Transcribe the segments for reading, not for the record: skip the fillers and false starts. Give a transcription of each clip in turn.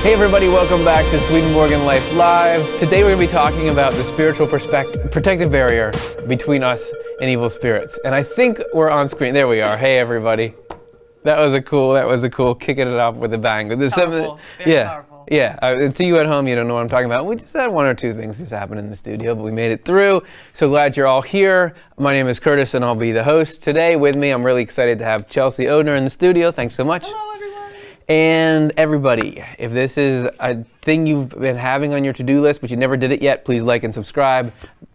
Hey everybody, welcome back to Swedenborgian Life Live. Today we're going to be talking about the spiritual protective barrier between us and evil spirits. And I think we're on screen. There we are. Hey everybody. That was a cool kicking it off with a bang. There's powerful. Very powerful. Yeah. To you at home, you don't know what I'm talking about. We just had one or two things just happen in the studio, but we made it through. So glad you're all here. My name is Curtis and I'll be the host today. With me, I'm really excited to have Chelsea Odner in the studio. Thanks so much. Hello everyone. And everybody, if this is a thing you've been having on your to-do list, but you never did it yet, please like and subscribe.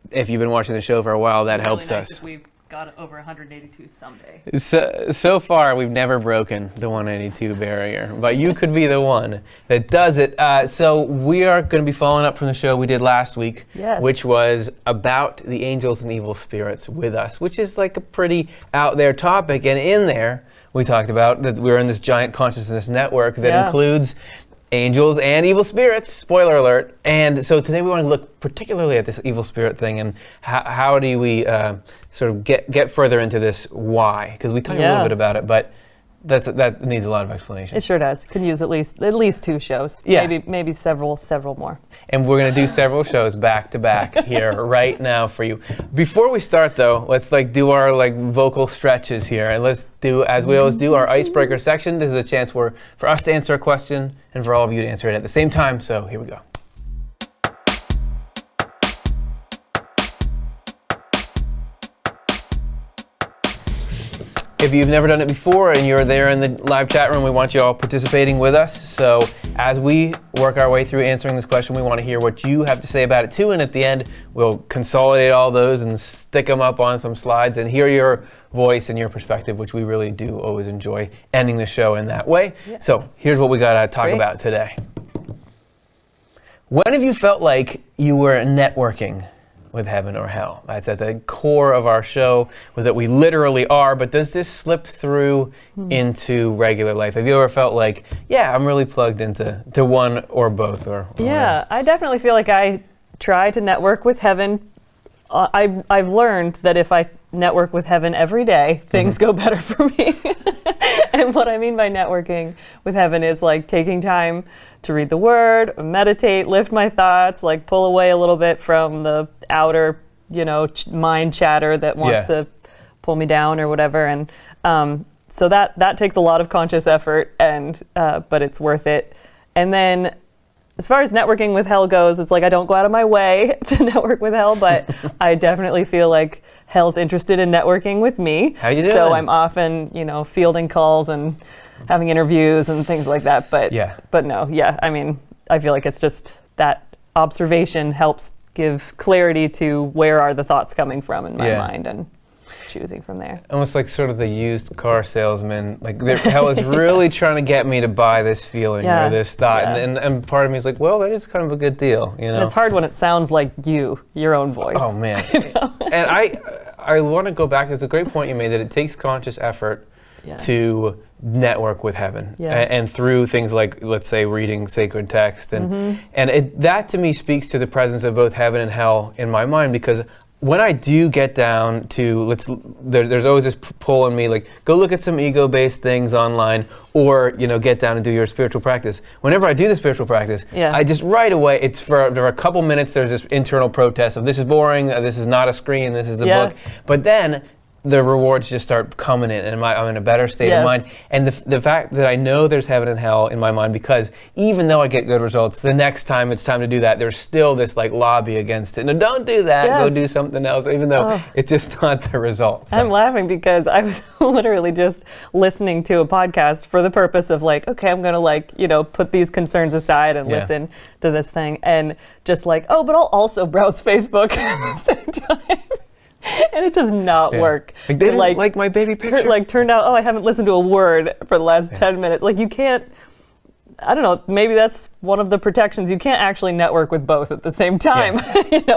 If you've been watching the show for a while, that helps really nice us. If we've got over 182 someday. So far, we've never broken the 182 barrier, but you could be the one that does it. So we are going to be following up from the show we did last week, which was about the angels and evil spirits with us, which is like a pretty out there topic. And in there, we talked about that we're in this giant consciousness network that includes angels and evil spirits, spoiler alert. And so today we want to look particularly at this evil spirit thing and how do we sort of get further into this why? Because we talked a little bit about it, but that needs a lot of explanation. It sure does. Could use at least two shows. Yeah. Maybe several more. And we're going to do several shows back to back here right now for you. Before we start though, let's do our vocal stretches here, and let's do, as we always do, our icebreaker section. This is a chance for us to answer a question and for all of you to answer it at the same time. So here we go. If you've never done it before and you're there in the live chat room, we want you all participating with us. So as we work our way through answering this question, we want to hear what you have to say about it too. And at the end, we'll consolidate all those and stick them up on some slides and hear your voice and your perspective, which we really do always enjoy ending the show in that way. Yes. So here's what we got to talk about today. When have you felt like you were networking with heaven or hell? That's at the core of our show, was that we literally are, but does this slip through into regular life? Have you ever felt like, I'm really plugged into one or both? Yeah, I definitely feel like I try to network with heaven. I've learned that if I network with heaven every day, things go better for me. And what I mean by networking with heaven is taking time to read the word, meditate, lift my thoughts, pull away a little bit from the outer, mind chatter that wants to pull me down or whatever. And so that takes a lot of conscious effort, and but it's worth it. And then as far as networking with hell goes, it's I don't go out of my way to network with hell, but I definitely feel like hell's interested in networking with me. How you doing? So I'm often, fielding calls and having interviews and things like that. But I mean, I feel like it's just that observation helps give clarity to where are the thoughts coming from in my mind and choosing from there. Almost like sort of the used car salesman. Hell is really trying to get me to buy this feeling or this thought. And part of me is well, that is kind of a good deal, And it's hard when it sounds like your own voice. Oh man. And I want to go back, there's a great point you made that it takes conscious effort to network with heaven and through things like, let's say, reading sacred text. And that to me speaks to the presence of both heaven and hell in my mind, because when I do get down to, there's always this pull in me, go look at some ego-based things online, or, get down and do your spiritual practice. Whenever I do the spiritual practice, I just right away, it's for a couple minutes, there's this internal protest of this is boring, this is not a screen, this is a book. But then the rewards just start coming in, and I'm in a better state of mind. And the fact that I know there's heaven and hell in my mind, because even though I get good results, the next time it's time to do that, there's still this lobby against it. No, don't do that. Go do something else, even though it's just not the result. So. I'm laughing because I was literally just listening to a podcast for the purpose of okay, I'm gonna put these concerns aside and listen to this thing, and just but I'll also browse Facebook at the same time. And it does not work. They didn't like my baby picture? Turned out, I haven't listened to a word for the last 10 minutes. You can't, I don't know, maybe that's one of the protections. You can't actually network with both at the same time.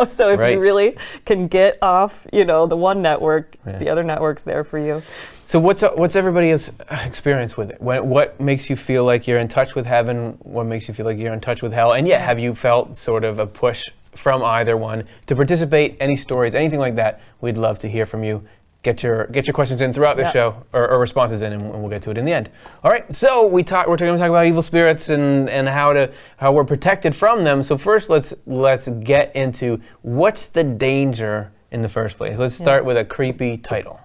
So if you really can get off, the one network, the other network's there for you. So what's everybody's experience with it? What makes you feel like you're in touch with heaven? What makes you feel like you're in touch with hell? And have you felt sort of a push from either one to participate? Any stories, anything like that? We'd love to hear from you. get your questions in throughout the show, or responses in, and we'll get to it in the end. All right, so we're going to talk about evil spirits and how we're protected from them. So first, let's get into what's the danger in the first place. Let's start with a creepy title.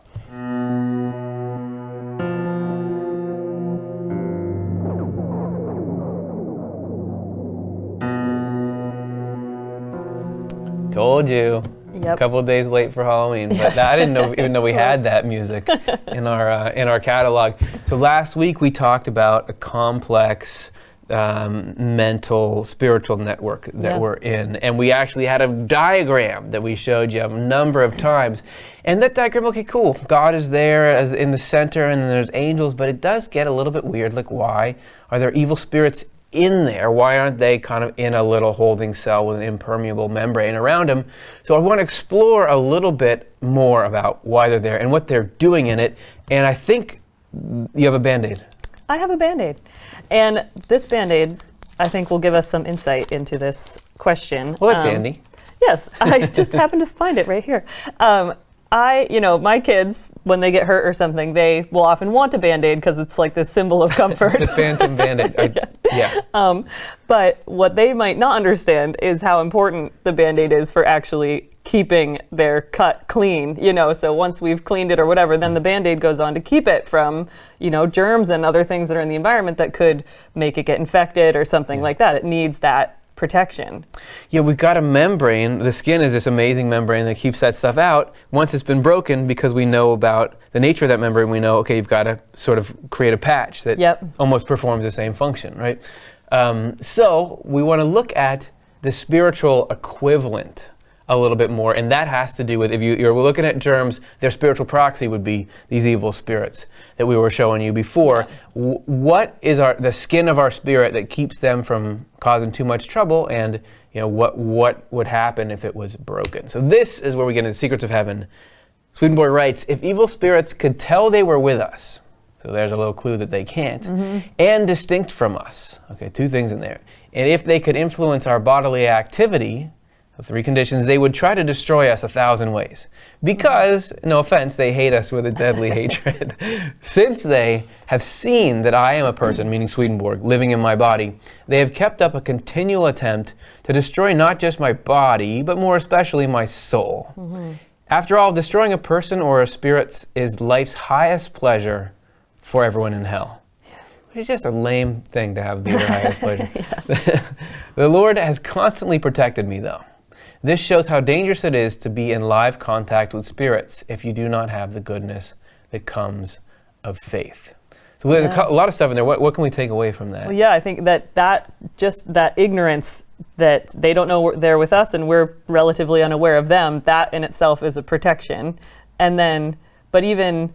Told you. Yep. A couple of days late for Halloween, but I didn't know even though we had that music in our catalog. So last week we talked about a complex mental, spiritual network that we're in, and we actually had a diagram that we showed you a number of times. And that diagram, okay, cool. God is there as in the center, and then there's angels, but it does get a little bit weird. Like, why are there evil spirits in there? Why aren't they kind of in a little holding cell with an impermeable membrane around them? So I want to explore a little bit more about why they're there and what they're doing in it. And I think you have a Band-Aid. I have a Band-Aid. And this Band-Aid, I think, will give us some insight into this question. Well, that's handy. Yes, I just happened to find it right here. My kids, when they get hurt or something, they will often want a Band-Aid because it's like this symbol of comfort. The phantom Band-Aid. But what they might not understand is how important the Band-Aid is for actually keeping their cut clean, so once we've cleaned it or whatever, then the Band-Aid goes on to keep it from, germs and other things that are in the environment that could make it get infected or something like that. It needs that protection. Yeah, we've got a membrane. The skin is this amazing membrane that keeps that stuff out. Once it's been broken, because we know about the nature of that membrane, we know, okay, you've got to sort of create a patch that almost performs the same function, right? So we want to look at the spiritual equivalent a little bit more, and that has to do with, if you're looking at germs, their spiritual proxy would be these evil spirits that we were showing you before. What is the skin of our spirit that keeps them from causing too much trouble, and what would happen if it was broken? So this is where we get into the secrets of heaven. Swedenborg writes, if evil spirits could tell they were with us, so there's a little clue that they can't, and distinct from us, okay, two things in there, and if they could influence our bodily activity, three conditions, they would try to destroy us 1,000 ways. Because, no offense, they hate us with a deadly hatred. Since they have seen that I am a person, meaning Swedenborg, living in my body, they have kept up a continual attempt to destroy not just my body, but more especially my soul. After all, destroying a person or a spirit is life's highest pleasure for everyone in hell. It's just a lame thing to have be their highest pleasure. The Lord has constantly protected me, though. This shows how dangerous it is to be in live contact with spirits if you do not have the goodness that comes of faith. So there's a lot of stuff in there. What can we take away from that? Well, I think that ignorance that they don't know they're with us and we're relatively unaware of them, that in itself is a protection. And then, but even,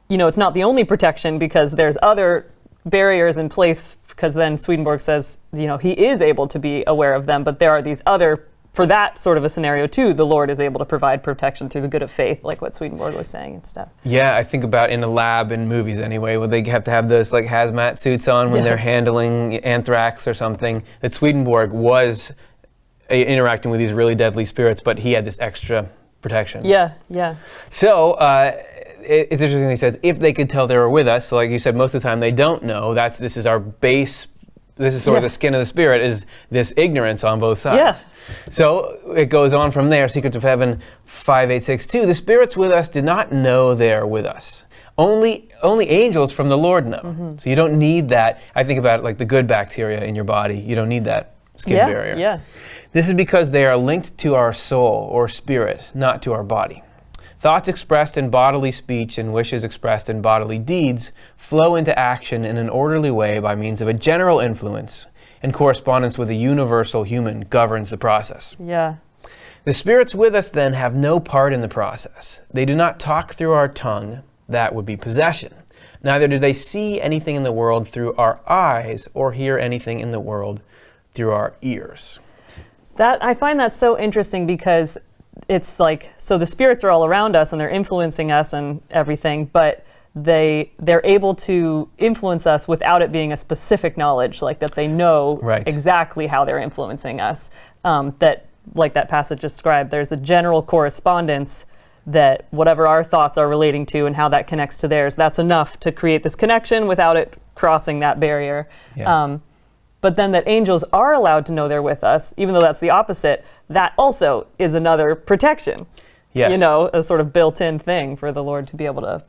it's not the only protection, because there's other barriers in place, because then Swedenborg says, he is able to be aware of them, but there are these other. For that sort of a scenario too, the Lord is able to provide protection through the good of faith, like what Swedenborg was saying and stuff. Yeah, I think about in a lab in movies anyway, where they have to have those like hazmat suits on when they're handling anthrax or something. That Swedenborg was interacting with these really deadly spirits, but he had this extra protection. Yeah. So it's interesting. He says if they could tell they were with us. So like you said, most of the time they don't know. This is our base. This is sort of the skin of the spirit, is this ignorance on both sides. So it goes on from there. Secrets of Heaven 5862. The spirits with us did not know they're with us. Only angels from the Lord know. So you don't need that. I think about it like the good bacteria in your body. You don't need that skin barrier. This is because they are linked to our soul or spirit, not to our body. Thoughts expressed in bodily speech and wishes expressed in bodily deeds flow into action in an orderly way by means of a general influence, and correspondence with a universal human governs the process. The spirits with us then have no part in the process. They do not talk through our tongue. That would be possession. Neither do they see anything in the world through our eyes or hear anything in the world through our ears. I find that so interesting, because it's like, so the spirits are all around us and they're influencing us and everything, but they're able to influence us without it being a specific knowledge, like that they know exactly how they're influencing us. That, like that passage described, there's a general correspondence that whatever our thoughts are relating to and how that connects to theirs, that's enough to create this connection without it crossing that barrier. Yeah. But then that angels are allowed to know they're with us, even though that's the opposite, that also is another protection. Yes. You know, a sort of built-in thing for the Lord to be able to,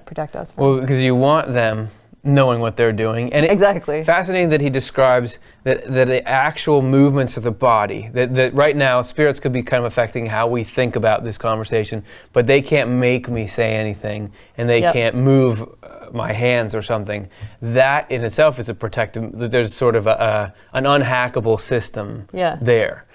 protect us. Well, because you want them knowing what they're doing. And exactly. Fascinating that he describes that the actual movements of the body, that right now spirits could be kind of affecting how we think about this conversation, but they can't make me say anything, and they can't move my hands or something. That in itself is a protective, that there's sort of an unhackable system there.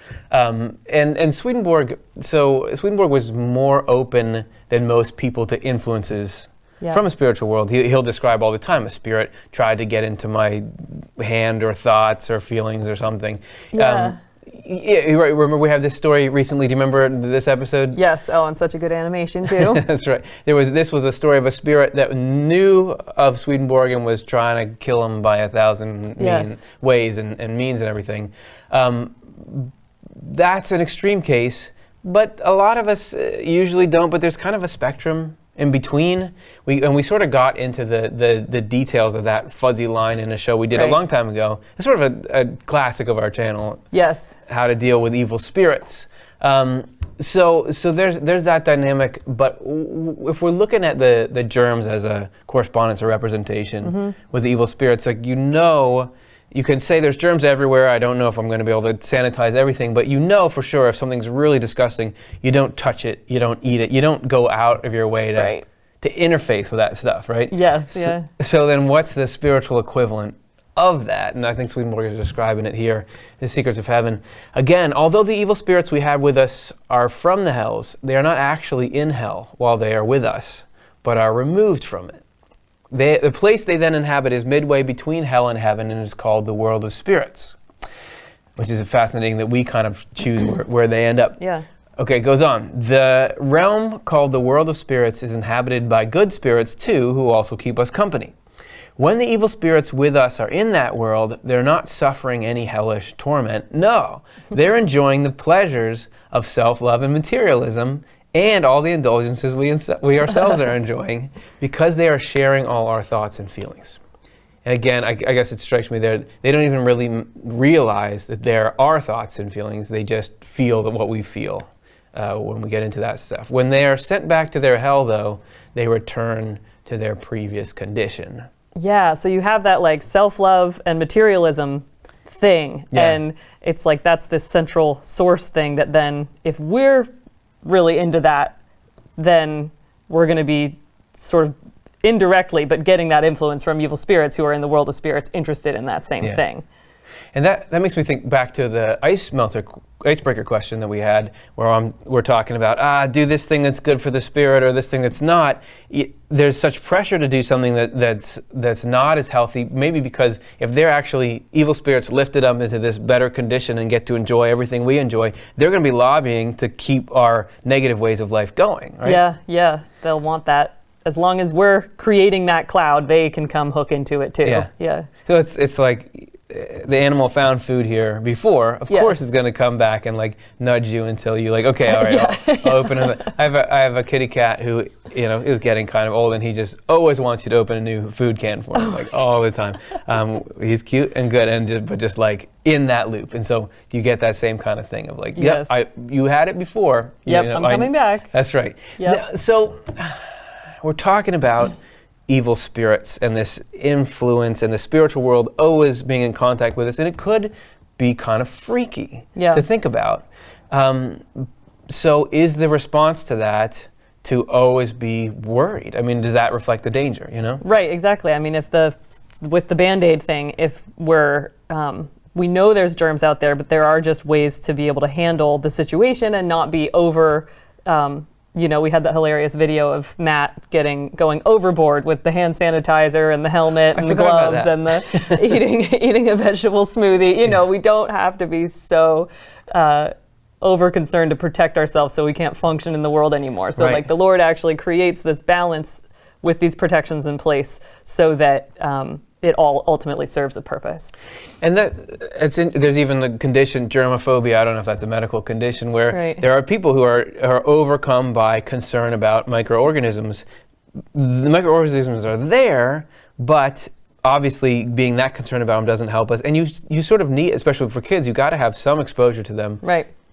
And Swedenborg was more open than most people to influences from a spiritual world. He'll describe all the time, a spirit tried to get into my hand or thoughts or feelings or something. Right. Remember we have this story recently. Do you remember this episode? Yes. Oh, and such a good animation too. That's right. This was a story of a spirit that knew of Swedenborg and was trying to kill him by 1,000 ways and means and everything. That's an extreme case, but a lot of us usually don't. But there's kind of a spectrum in between. We sort of got into the details of that fuzzy line in a show we did a long time ago. It's sort of a classic of our channel. Yes. How to deal with evil spirits. So there's that dynamic. But if we're looking at the germs as a correspondence or representation with the evil spirits, like you can say there's germs everywhere. I don't know if I'm going to be able to sanitize everything, but for sure if something's really disgusting, you don't touch it, you don't eat it, you don't go out of your way to interface with that stuff, right? Yes, So then what's the spiritual equivalent of that? And I think Swedenborg is describing it here, The Secrets of Heaven. Again, although the evil spirits we have with us are from the hells, they are not actually in hell while they are with us, but are removed from it. The place they then inhabit is midway between hell and heaven and is called the world of spirits, which is fascinating that we kind of choose where they end up. Yeah. Okay, it goes on. The realm called the world of spirits is inhabited by good spirits too, who also keep us company. When the evil spirits with us are in that world, they're not suffering any hellish torment. No, they're enjoying the pleasures of self-love and materialism and all the indulgences we ourselves are enjoying, because they are sharing all our thoughts and feelings. And again, I guess it strikes me there, they don't even really realize that there are thoughts and feelings. They just feel what we feel when we get into that stuff. When they are sent back to their hell, though, they return to their previous condition. Yeah, so you have that like self-love and materialism thing, and it's like that's this central source thing that then, if we're really into that, then we're going to be sort of indirectly, but getting that influence from evil spirits who are in the world of spirits interested in that same thing. And that makes me think back to the icebreaker question that we had, where we're talking about, do this thing that's good for the spirit or this thing that's not. There's such pressure to do something that's not as healthy, maybe because if they're actually evil spirits lifted up into this better condition and get to enjoy everything we enjoy, they're going to be lobbying to keep our negative ways of life going, right? Yeah, they'll want that. As long as we're creating that cloud, they can come hook into it too. Yeah. So it's like the animal found food here before, of course, is going to come back and like nudge you until you like, okay, all right, I'll open it. I have a kitty cat who is getting kind of old, and he just always wants you to open a new food can for him, like all the time. He's cute and good, but just like in that loop. And so you get that same kind of thing of like, you had it before. I'm coming back. That's right. Now, so we're talking about evil spirits and this influence and the spiritual world always being in contact with us, and it could be kind of freaky to think about. So is the response to that to always be worried? I mean, does that reflect the danger, Right, exactly. I mean, with the Band-Aid thing, if we're, we know there's germs out there, but there are just ways to be able to handle the situation and not be over, we had that hilarious video of Matt going overboard with the hand sanitizer and the helmet and the gloves and the eating a vegetable smoothie. We don't have to be so over concerned to protect ourselves so we can't function in the world anymore. So like the Lord actually creates this balance with these protections in place so that it all ultimately serves a purpose. And there's even the condition germophobia. I don't know if that's a medical condition where there are people who are overcome by concern about microorganisms. The microorganisms are there, but obviously being that concerned about them doesn't help us. And you sort of need, especially for kids, you got to have some exposure to them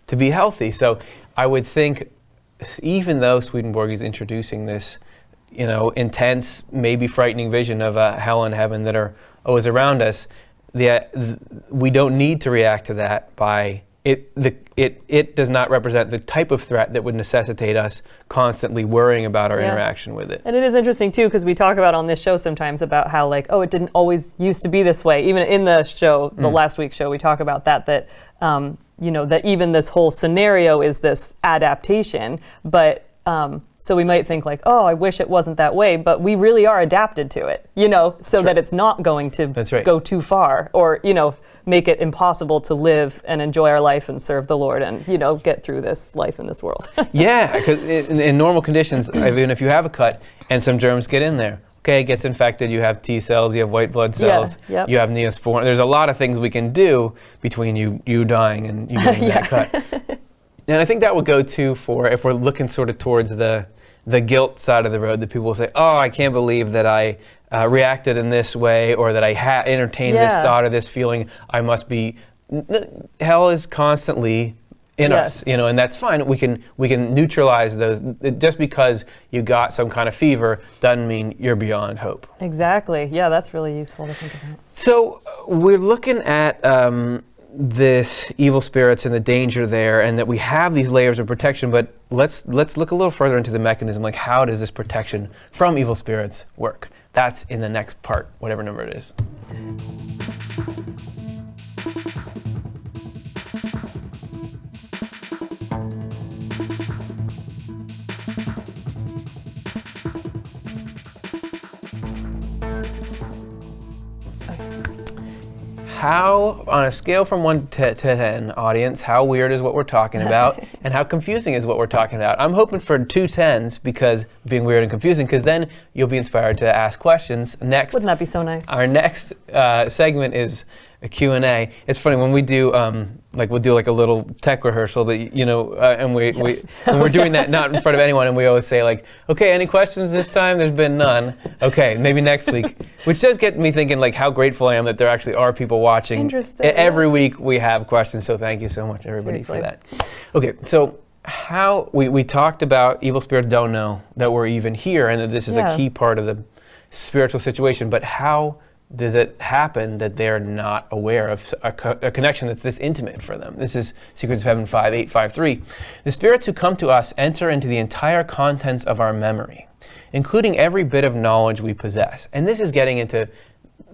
to be healthy. So I would think, even though Swedenborg is introducing this, intense, maybe frightening vision of a hell and heaven that are always around us, we don't need to react to that by it does not represent the type of threat that would necessitate us constantly worrying about our interaction with it. And it is interesting too, because we talk about on this show sometimes about how it didn't always used to be this way. Even in the show, the last week's show, we talk about that that even this whole scenario is this adaptation, but so we might think I wish it wasn't that way, but we really are adapted to it, so that it's not going to go too far or, make it impossible to live and enjoy our life and serve the Lord and, get through this life in this world. Yeah, because in normal conditions, even if you have a cut and some germs get in there, it gets infected, you have T cells, you have white blood cells, you have neosporin. There's a lot of things we can do between you dying and you getting that cut. And I think that would go too for if we're looking sort of towards the guilt side of the road, that people will say, oh, I can't believe that I reacted in this way, or that I entertained this thought or this feeling. I must be. Hell is constantly in us, and that's fine. We can neutralize those. Just because you got some kind of fever doesn't mean you're beyond hope. Exactly. Yeah, that's really useful to think about. So we're looking at this evil spirits and the danger there, and that we have these layers of protection, but let's look a little further into the mechanism, how does this protection from evil spirits work? That's in the next part, whatever number it is. How, on a scale from 1 to 10, audience, how weird is what we're talking about, and how confusing is what we're talking about? I'm hoping for 2 10s, because being weird and confusing, because then you'll be inspired to ask questions. Next, wouldn't that be so nice? Our next segment is a Q&A. It's funny when we do we'll do a little tech rehearsal that and when we're doing that not in front of anyone, and we always say okay, any questions this time? There's been none. Okay, maybe next week. Which does get me thinking how grateful I am that there actually are people watching. Interesting. Every week we have questions, so thank you so much everybody for that. Okay, so how we talked about evil spirits don't know that we're even here, and that this is a key part of the spiritual situation, but how does it happen that they're not aware of a connection that's this intimate for them? This is Secrets of Heaven 5853. The spirits who come to us enter into the entire contents of our memory, including every bit of knowledge we possess. And this is getting into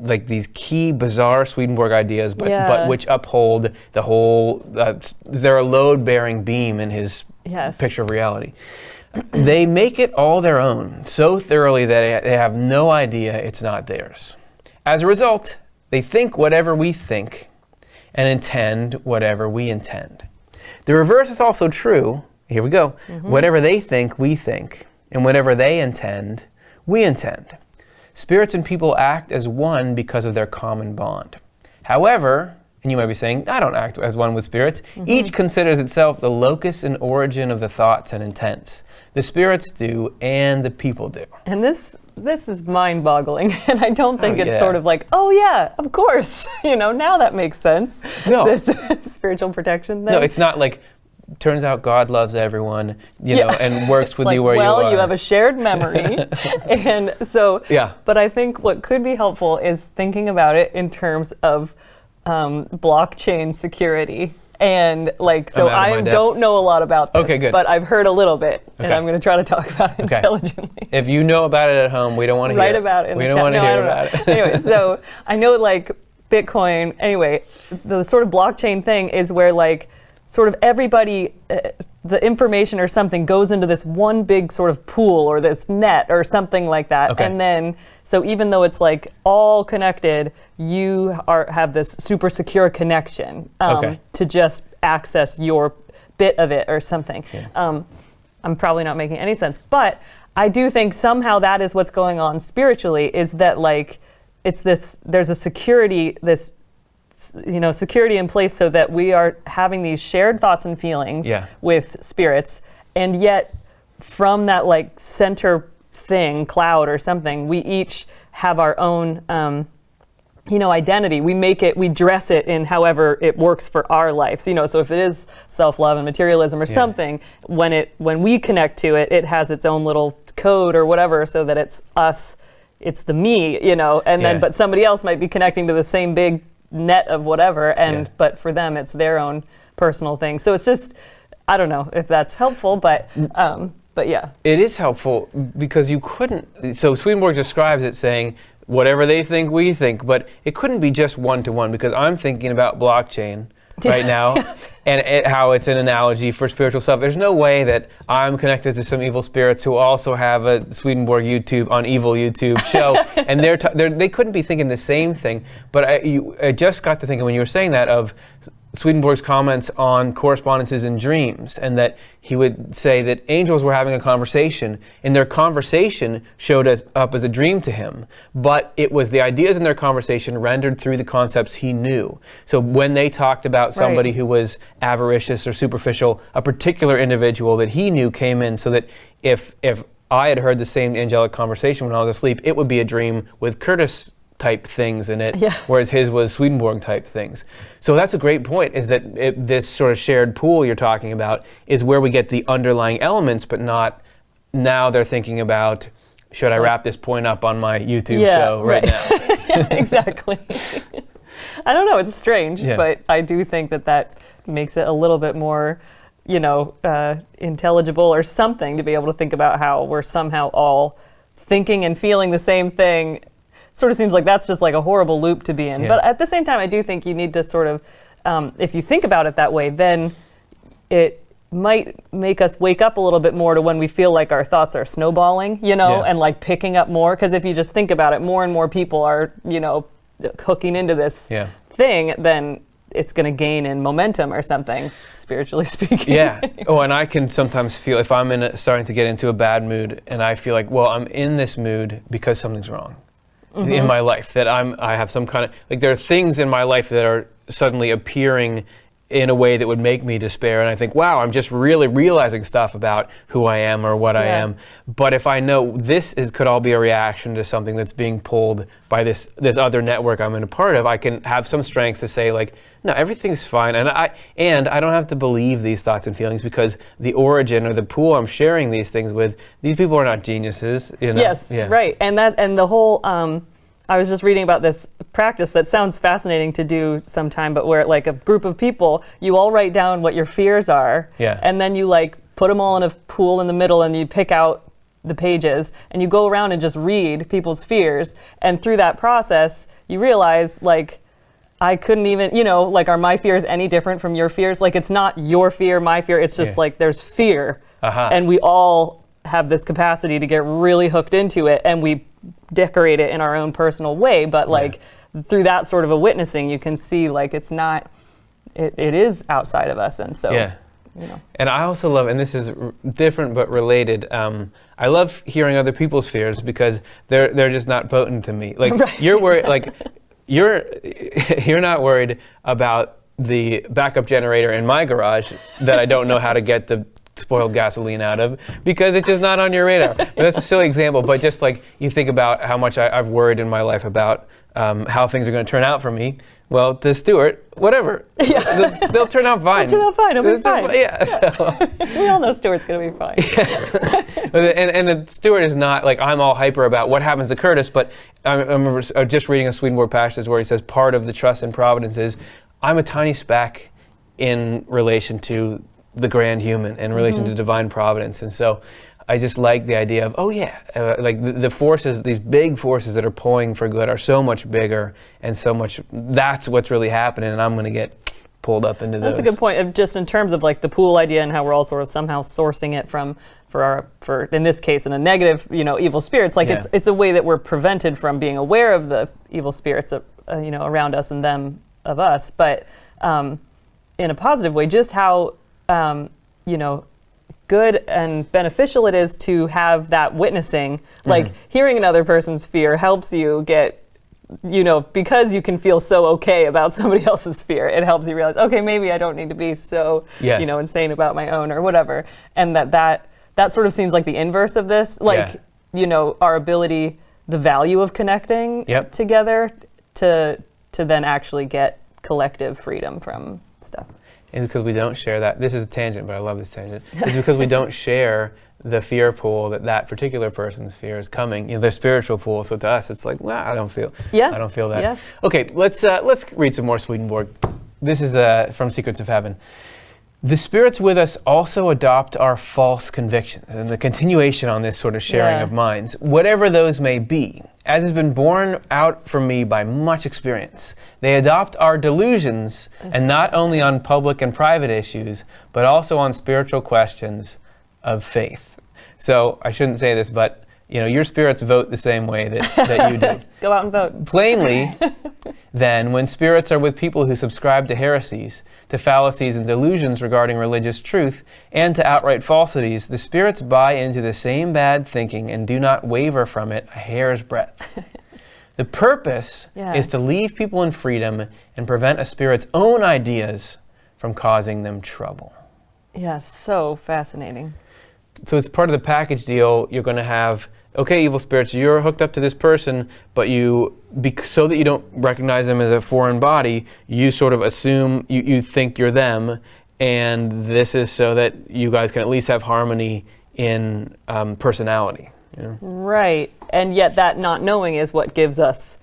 these key, bizarre Swedenborg ideas, but which uphold the whole, they're a load-bearing beam in his picture of reality. They make it all their own so thoroughly that they have no idea it's not theirs. As a result, they think whatever we think and intend whatever we intend. The reverse is also true. Here we go. Mm-hmm. Whatever they think, we think. And whatever they intend, we intend. Spirits and people act as one because of their common bond. However, and you might be saying, I don't act as one with spirits. Mm-hmm. Each considers itself the locus and origin of the thoughts and intents. The spirits do, and the people do. And this is mind-boggling, and I don't think it's sort of oh yeah, of course, now that makes sense. No. This spiritual protection thing. No, it's not turns out God loves everyone, and works with you where you are. Well, you have a shared memory, and so, but I think what could be helpful is thinking about it in terms of blockchain security. And I don't know a lot about this, okay, good. But I've heard a little bit, and I'm going to try to talk about it intelligently. If you know about it at home, we don't want to hear it. Write about it in the chat. We don't want to hear about it. Anyway, so I know Bitcoin, anyway, the sort of blockchain thing is where sort of everybody, the information or something goes into this one big sort of pool or this net or something like that. Okay. And then, so even though it's all connected, you have this super secure connection to just access your bit of it or something. Yeah. I'm probably not making any sense, but I do think somehow that is what's going on spiritually, is that there's a security, security in place so that we are having these shared thoughts and feelings with spirits, and yet from that like center thing, cloud or something, we each have our own identity. We dress it in however it works for our lives. So if it is self-love and materialism or something, when we connect to it, it has its own little code or whatever, so that it's us, it's the me, and then but somebody else might be connecting to the same big net of whatever, but for them it's their own personal thing. So it's just, I don't know if that's helpful, but yeah. It is helpful because you couldn't, so Swedenborg describes it saying, whatever they think, we think, but it couldn't be just one-to-one, because I'm thinking about blockchain right now and how it's an analogy for spiritual stuff. There's no way that I'm connected to some evil spirits who also have a Swedenborg evil YouTube show, and they couldn't be thinking the same thing. But I just got to thinking when you were saying that of Swedenborg's comments on correspondences in dreams, and that he would say that angels were having a conversation, and their conversation showed up as a dream to him, but it was the ideas in their conversation rendered through the concepts he knew. So when they talked about somebody who was avaricious or superficial, a particular individual that he knew came in, so that if I had heard the same angelic conversation when I was asleep, it would be a dream with Curtis type things in it, whereas his was Swedenborg type things. So that's a great point, is that this sort of shared pool you're talking about is where we get the underlying elements, but not now they're thinking about, should I wrap this point up on my YouTube show right now? Exactly. I don't know, it's strange, but I do think that makes it a little bit more, intelligible or something, to be able to think about how we're somehow all thinking and feeling the same thing. Sort of seems like that's just like a horrible loop to be in. But at the same time, I do think you need to sort of, if you think about it that way, then it might make us wake up a little bit more to when we feel like our thoughts are snowballing, and like picking up more. Because if you just think about it, more and more people are, hooking into this thing, then it's going to gain in momentum or something, spiritually speaking. And I can sometimes feel, if I'm starting to get into a bad mood, and I feel like, well, I'm in this mood because something's wrong in my life, that I have some kind of, like, there are things in my life that are suddenly appearing in a way that would make me despair, and I think, wow, I'm just really realizing stuff about who I am or what I am. But if I know this could all be a reaction to something that's being pulled by this other network I'm in a part of, I can have some strength to say, like, no, everything's fine, and I don't have to believe these thoughts and feelings, because the origin or the pool I'm sharing these things with, these people are not geniuses. Yes, right, and the whole. I was just reading about this practice that sounds fascinating to do sometime, but where, like, a group of people, you all write down what your fears are, and then you like put them all in a pool in the middle, and you pick out the pages, and you go around and just read people's fears, and through that process, you realize, like, I couldn't even, like, are my fears any different from your fears? Like, it's not your fear, my fear, it's just like there's fear, and we all have this capacity to get really hooked into it, and we decorate it in our own personal way, but like through that sort of a witnessing, you can see, like, it's not, it is outside of us, and so And I also love, and this is different but related, I love hearing other people's fears, because they're just not potent to me. Like, you're worried, like, you're not worried about the backup generator in my garage that I don't know how to get the spoiled gasoline out of, because it's just not on your radar. But that's a silly example, but just like you think about how much I've worried in my life about how things are going to turn out for me. Well, to Stuart, whatever. They'll turn out fine. They'll turn out fine. It'll be fine. So. We all know Stuart's going to be fine. And Stuart is not, like, I'm all hyper about what happens to Curtis, but I remember just reading a Swedenborg passage where he says part of the trust in providence is I'm a tiny speck in relation to the grand human, in relation to divine providence. And so I just like the idea of, like the forces, these big forces that are pulling for good are so much bigger, and so much, that's what's really happening, and I'm going to get pulled up into those. That's a good point, just in terms of, like, the pool idea and how we're all sort of somehow sourcing it for in this case, in a negative, evil spirits. Like, it's a way that we're prevented from being aware of the evil spirits, around us and them of us, but in a positive way, just how good and beneficial it is to have that witnessing. Like, hearing another person's fear helps you get because you can feel so okay about somebody else's fear, it helps you realize, okay, maybe I don't need to be so, insane about my own or whatever. And that sort of seems like the inverse of this. Like, our ability, the value of connecting together to then actually get collective freedom from stuff. And because we don't share that, this is a tangent, but I love this tangent. It's because we don't share the fear pool that particular person's fear is coming, their spiritual pool. So to us, it's like, well, I don't feel that. Yeah. Okay, let's read some more Swedenborg. This is from Secrets of Heaven. The spirits with us also adopt our false convictions, and the continuation on this sort of sharing of minds, whatever those may be, as has been borne out from me by much experience. They adopt our delusions, and not only on public and private issues, but also on spiritual questions of faith. So I shouldn't say this, but your spirits vote the same way that you do. Go out and vote. Plainly, then, when spirits are with people who subscribe to heresies, to fallacies and delusions regarding religious truth, and to outright falsities, the spirits buy into the same bad thinking and do not waver from it a hair's breadth. The purpose is to leave people in freedom and prevent a spirit's own ideas from causing them trouble. Yeah, so fascinating. So it's part of the package deal. You're going to have, okay, evil spirits, you're hooked up to this person, but so that you don't recognize them as a foreign body, you sort of assume, you think you're them, and this is so that you guys can at least have harmony in personality. Right, and yet that not knowing is what gives us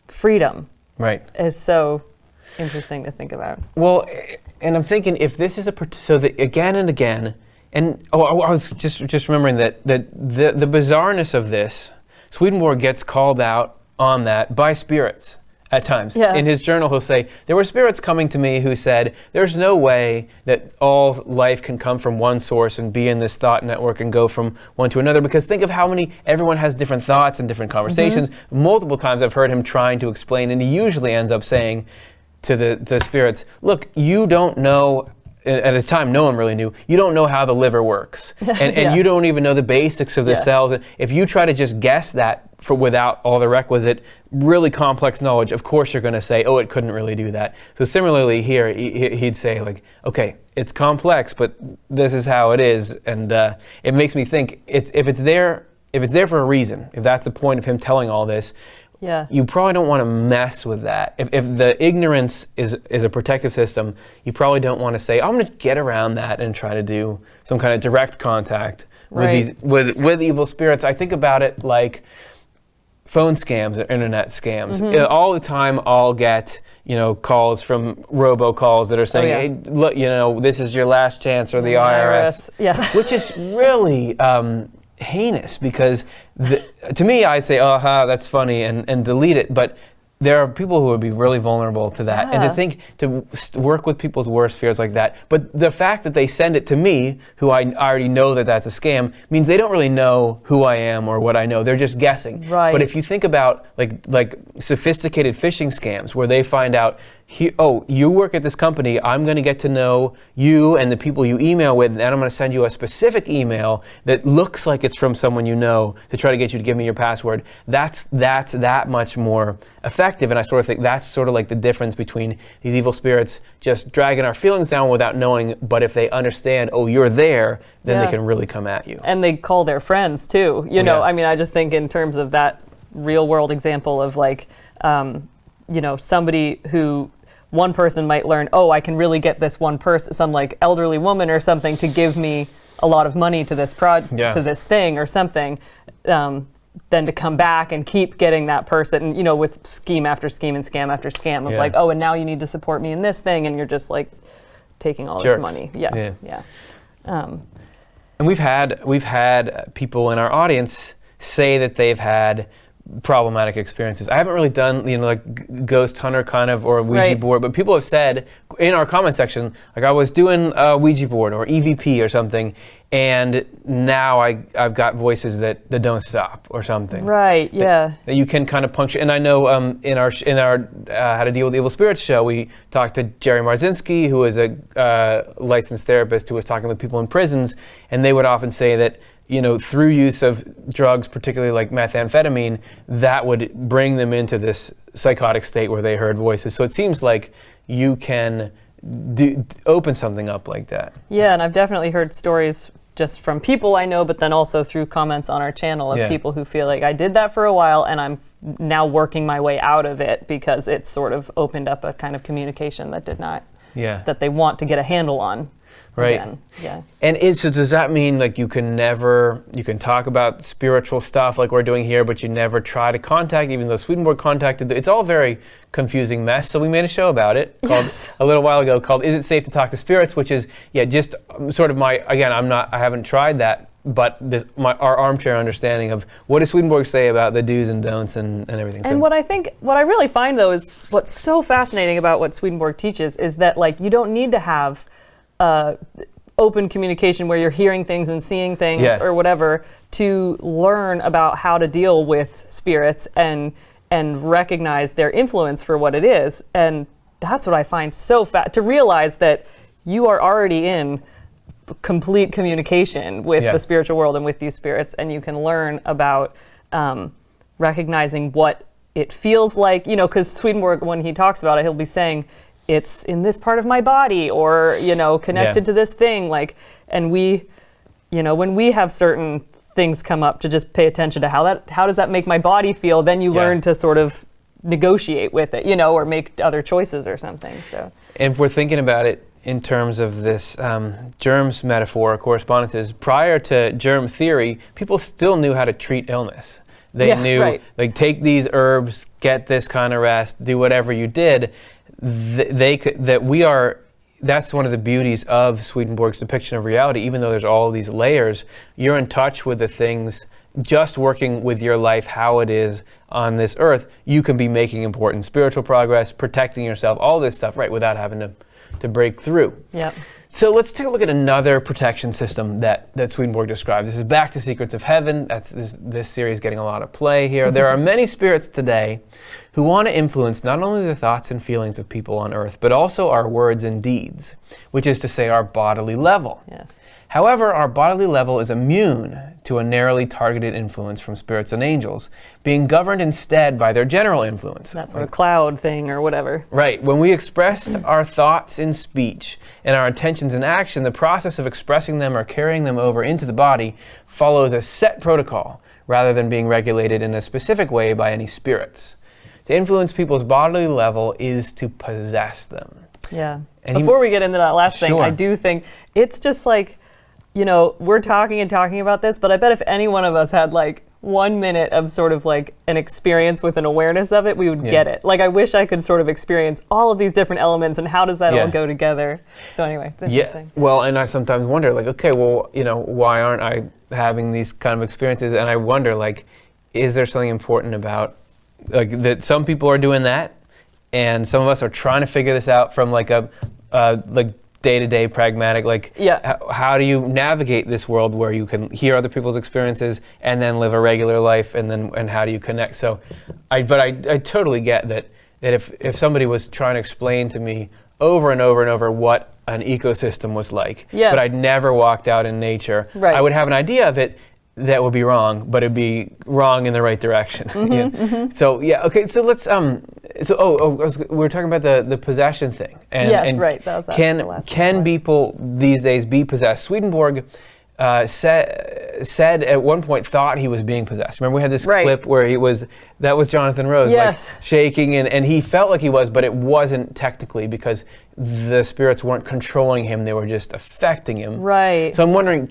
freedom. Right. It's so interesting to think about. Well, and I'm thinking if this is so that again and again, and I was just remembering that the bizarreness of this, Swedenborg gets called out on that by spirits at times. Yeah. In his journal, he'll say, there were spirits coming to me who said, there's no way that all life can come from one source and be in this thought network and go from one to another, because think of how everyone has different thoughts and different conversations. Mm-hmm. Multiple times I've heard him trying to explain, and he usually ends up saying to the spirits, look, you don't know. At his time, no one really knew. You don't know how the liver works, and you don't even know the basics of the cells. And if you try to just guess that without all the requisite, really complex knowledge, of course you're going to say, oh, it couldn't really do that. So similarly here, he'd say, like, okay, it's complex, but this is how it is. And it makes me think, if it's there for a reason, if that's the point of him telling all this, you probably don't want to mess with that. If the ignorance is a protective system, you probably don't want to say, I'm going to get around that and try to do some kind of direct contact with evil spirits. I think about it like phone scams or internet scams. Mm-hmm. All the time I'll get calls from robocalls that are saying, hey, look, this is your last chance, or the IRS. Which is really heinous, because to me I'd say, that's funny, and delete it, but there are people who would be really vulnerable to that. And to think to work with people's worst fears like that, but the fact that they send it to me, who I already know that that's a scam, means they don't really know who I am or what I know. They're just guessing. Right. But if you think about like sophisticated phishing scams where they find out, you work at this company, I'm going to get to know you and the people you email with, and I'm going to send you a specific email that looks like it's from someone you know to try to get you to give me your password. That's that much more effective, and I sort of think that's sort of like the difference between these evil spirits just dragging our feelings down without knowing, but if they understand, you're there, then they can really come at you. And they call their friends too. I mean, I just think in terms of that real world example of like, somebody who one person might learn, I can really get this one person, some like elderly woman or something, to give me a lot of money to this to this thing or something, then to come back and keep getting that person, with scheme after scheme and scam after scam of like, and now you need to support me in this thing, and you're just like taking all this money. And we've had people in our audience say that they've had problematic experiences. I haven't really done, like ghost hunter kind of, or a Ouija board, but people have said in our comment section, like I was doing a Ouija board or EVP or something, and now I've got voices that don't stop or something. Right. Yeah. That you can kind of puncture. And I know in our How to Deal with Evil Spirits show, we talked to Jerry Marzinski, who is a licensed therapist who was talking with people in prisons, and they would often say that through use of drugs, particularly like methamphetamine, that would bring them into this psychotic state where they heard voices. So it seems like you can open something up like that. Yeah, and I've definitely heard stories just from people I know, but then also through comments on our channel of people who feel like I did that for a while and I'm now working my way out of it because it sort of opened up a kind of communication that did not, that they want to get a handle on. Right. Again. Yeah. And so does that mean like you can talk about spiritual stuff like we're doing here, but you never try to contact, even though Swedenborg contacted, it's all very confusing mess. So we made a show about it a little while ago called Is It Safe to Talk to Spirits, which is, just sort of I haven't tried that, but our armchair understanding of what does Swedenborg say about the do's and don'ts and everything. And what I really find though is what's so fascinating about what Swedenborg teaches is that like you don't need to have open communication where you're hearing things and seeing things or whatever to learn about how to deal with spirits and recognize their influence for what it is. And that's what I find so to realize that you are already in complete communication with the spiritual world and with these spirits, and you can learn about recognizing what it feels like, because Swedenborg, when he talks about it, he'll be saying, it's in this part of my body or, connected to this thing. And we, when we have certain things come up, to just pay attention to how does that make my body feel? Then you learn to sort of negotiate with it, or make other choices or something. So. And if we're thinking about it in terms of this germs metaphor, correspondences, prior to germ theory, people still knew how to treat illness. They knew, take these herbs, get this kind of rest, do whatever you did. That's one of the beauties of Swedenborg's depiction of reality. Even though there's all these layers, you're in touch with the things, just working with your life, how it is on this earth. You can be making important spiritual progress, protecting yourself, all this stuff, without having to break through. Yep. So let's take a look at another protection system that Swedenborg describes. This is Back to Secrets of Heaven. That's this series getting a lot of play here. There are many spirits today who want to influence not only the thoughts and feelings of people on earth, but also our words and deeds, which is to say our bodily level. Yes. However, our bodily level is immune to a narrowly targeted influence from spirits and angels, being governed instead by their general influence. That's a cloud thing or whatever. Right. When we expressed our thoughts in speech and our intentions in action, the process of expressing them or carrying them over into the body follows a set protocol rather than being regulated in a specific way by any spirits. To influence people's bodily level is to possess them. Yeah. And before we get into that last thing, I do think it's just like, we're talking about this, but I bet if any one of us had 1 minute of sort of an experience with an awareness of it, we would get it. I wish I could sort of experience all of these different elements and how does that all go together. So anyway, it's interesting. Yeah. Well, and I sometimes wonder why aren't I having these kind of experiences? And I wonder is there something important about that some people are doing that and some of us are trying to figure this out from a day-to-day pragmatic, how do you navigate this world where you can hear other people's experiences and then live a regular life, and how do you connect? So, I totally get that if somebody was trying to explain to me over and over and over what an ecosystem was like, but I'd never walked out in nature, I would have an idea of it that would be wrong, but it'd be wrong in the right direction. So okay. So let's we were talking about the possession thing. And that was can people these days be possessed? Swedenborg said at one point thought he was being possessed. Remember we had this clip where that was Jonathan Rose shaking and he felt like he was, but it wasn't technically because the spirits weren't controlling him; they were just affecting him. Right. So I'm wondering,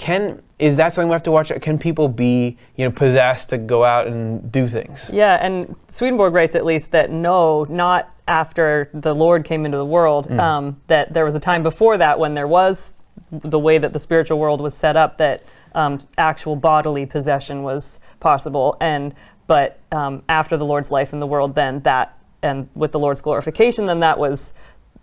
is that something we have to watch? Can people be, possessed to go out and do things? Yeah, and Swedenborg writes at least that no, not after the Lord came into the world. That there was a time before that when there was the way that the spiritual world was set up, that actual bodily possession was possible. But after the Lord's life in the world, then that, and with the Lord's glorification, then that was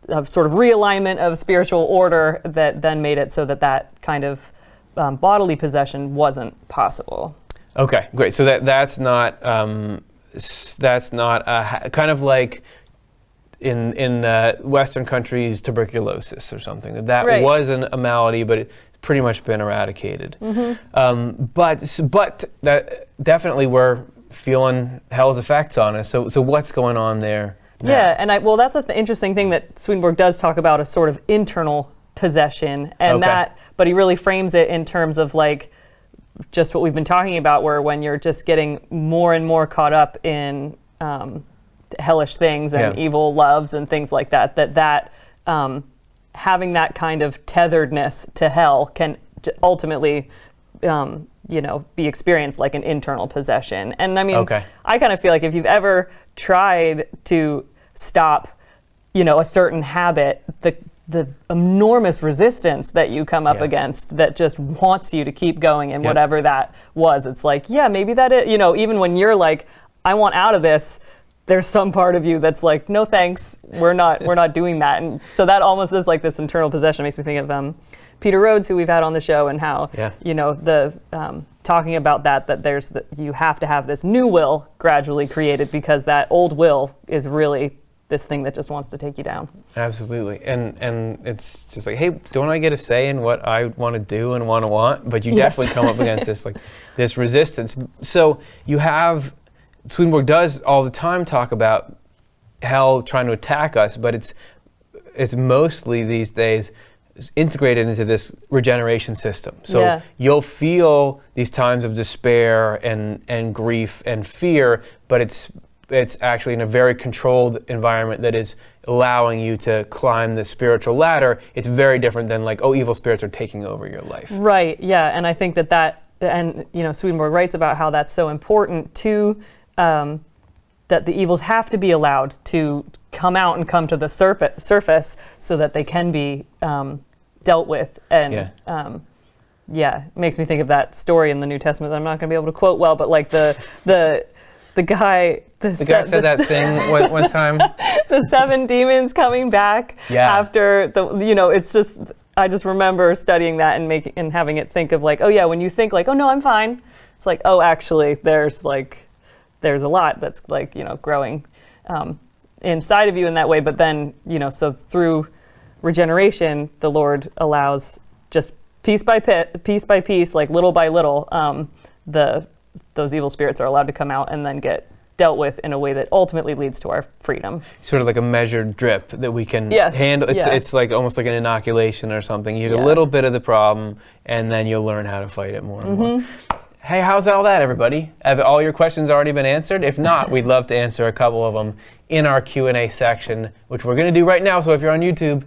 a sort of realignment of spiritual order that then made it so that kind of bodily possession wasn't possible. Okay, great. So that's not kind of in Western countries, tuberculosis or something. That Right. was a malady, but it's pretty much been eradicated. But that definitely we're feeling hell's effects on us. So what's going on there now? Yeah, and that's the interesting thing that Swedenborg does talk about, a sort of internal possession, and but he really frames it in terms of like just what we've been talking about, where when you're just getting more and more caught up in hellish things and evil loves and things like that, having that kind of tetheredness to hell can ultimately be experienced like an internal possession. And I mean, I kind of feel like if you've ever tried to stop, a certain habit, the enormous resistance that you come up against that just wants you to keep going in whatever that was. It's like, maybe that is, even when you're like, I want out of this, there's some part of you that's like, no thanks, we're not doing that. And so that almost is like this internal possession. Makes me think of Peter Rhodes, who we've had on the show, and how talking about that you have to have this new will gradually created, because that old will is really this thing that just wants to take you down. Absolutely. And it's just like, hey, don't I get a say in what I want to do and want? But you definitely come up against this resistance. So you have, Swedenborg does all the time talk about hell trying to attack us, but it's mostly these days integrated into this regeneration system. So you'll feel these times of despair and grief and fear, but it's actually in a very controlled environment that is allowing you to climb the spiritual ladder. It's very different than like, oh, evil spirits are taking over your life. Right, yeah, and I think that Swedenborg writes about how that's so important to, that the evils have to be allowed to come out and come to the surface so that they can be dealt with. And it makes me think of that story in the New Testament that I'm not going to be able to quote well, but like the guy... The guy said that thing one time. The 7 demons coming back after it's just, I just remember studying that and having it think of like, oh yeah, when you think like, oh no, I'm fine. It's like, oh, actually there's a lot that's like, growing inside of you in that way. But then, so through regeneration, the Lord allows just piece by piece, like little by little, those evil spirits are allowed to come out and then get dealt with in a way that ultimately leads to our freedom. Sort of like a measured drip that we can handle. It's like almost like an inoculation or something. You get a little bit of the problem, and then you'll learn how to fight it more and more. Hey, how's all that, everybody? Have all your questions already been answered? If not, we'd love to answer a couple of them in our Q&A section, which we're going to do right now. So if you're on YouTube,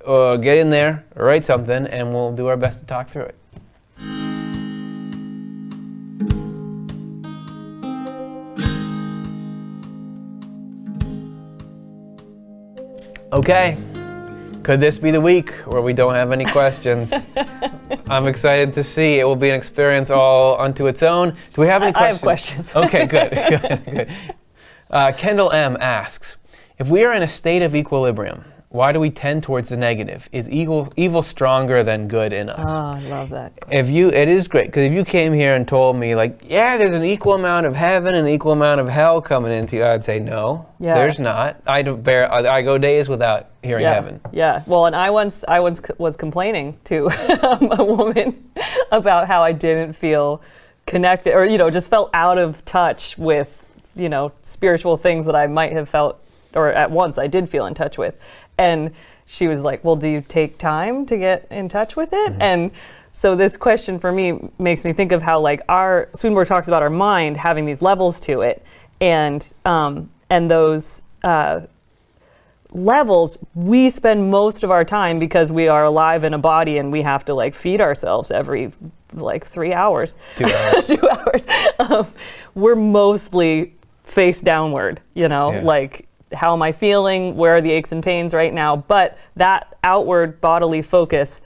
get in there, write something, and we'll do our best to talk through it. Okay, could this be the week where we don't have any questions? I'm excited to see. It will be an experience all unto its own. Do we have any questions? I have questions. Okay, good. Kendall M. asks, if we are in a state of equilibrium, why do we tend towards the negative? Is evil stronger than good in us? Oh, I love that. It is great, because if you came here and told me, like, there's an equal amount of heaven and an equal amount of hell coming into you, I'd say no, there's not. I go days without hearing heaven. Yeah, well, and I once was complaining to a woman about how I didn't feel connected, or just felt out of touch with spiritual things that I might have felt, or at once I did feel in touch with. And she was like, well, do you take time to get in touch with it? Mm-hmm. And so this question for me makes me think of how like Swedenborg talks about our mind having these levels to it. And those levels, we spend most of our time, because we are alive in a body and we have to like feed ourselves every like 3 hours. 2 hours. 2 hours. We're mostly face downward, like, how am I feeling? Where are the aches and pains right now? But that outward bodily focus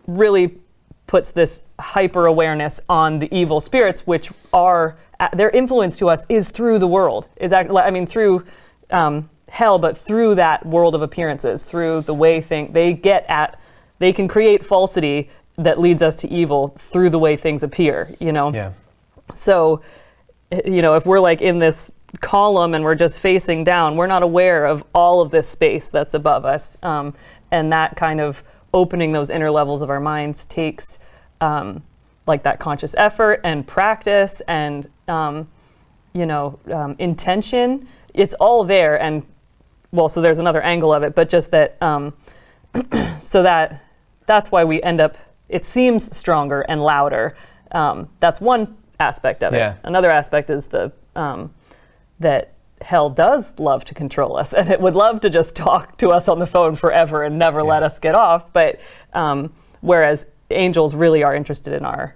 really puts this hyper awareness on the evil spirits, which are their influence to us is through the world. Through hell, but through that world of appearances, through the way they can create falsity that leads us to evil through the way things appear. Yeah. So, if we're like in this column and we're just facing down. We're not aware of all of this space that's above us. And that kind of opening those inner levels of our minds takes like that conscious effort and practice and, intention. It's all there. And well, so there's another angle of it, but just that, so that's why we end up, it seems stronger and louder. That's one aspect of it. Yeah. Another aspect is that hell does love to control us, and it would love to just talk to us on the phone forever and never let us get off. But whereas angels really are interested in our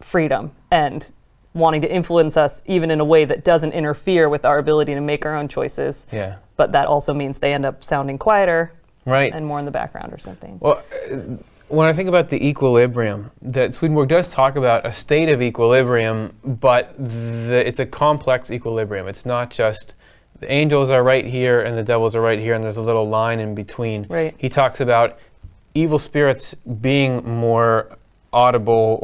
freedom and wanting to influence us even in a way that doesn't interfere with our ability to make our own choices. Yeah. But that also means they end up sounding quieter, right, and more in the background or something. Well, when I think about the equilibrium, that Swedenborg does talk about a state of equilibrium, but it's a complex equilibrium. It's not just the angels are right here and the devils are right here and there's a little line in between. Right. He talks about evil spirits being more audible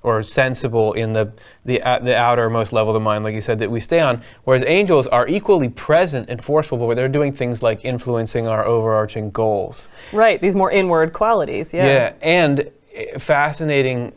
or sensible in the outermost level of the mind, like you said, that we stay on, whereas angels are equally present and forceful, but they're doing things like influencing our overarching goals. Right, these more inward qualities, yeah. Yeah, and fascinating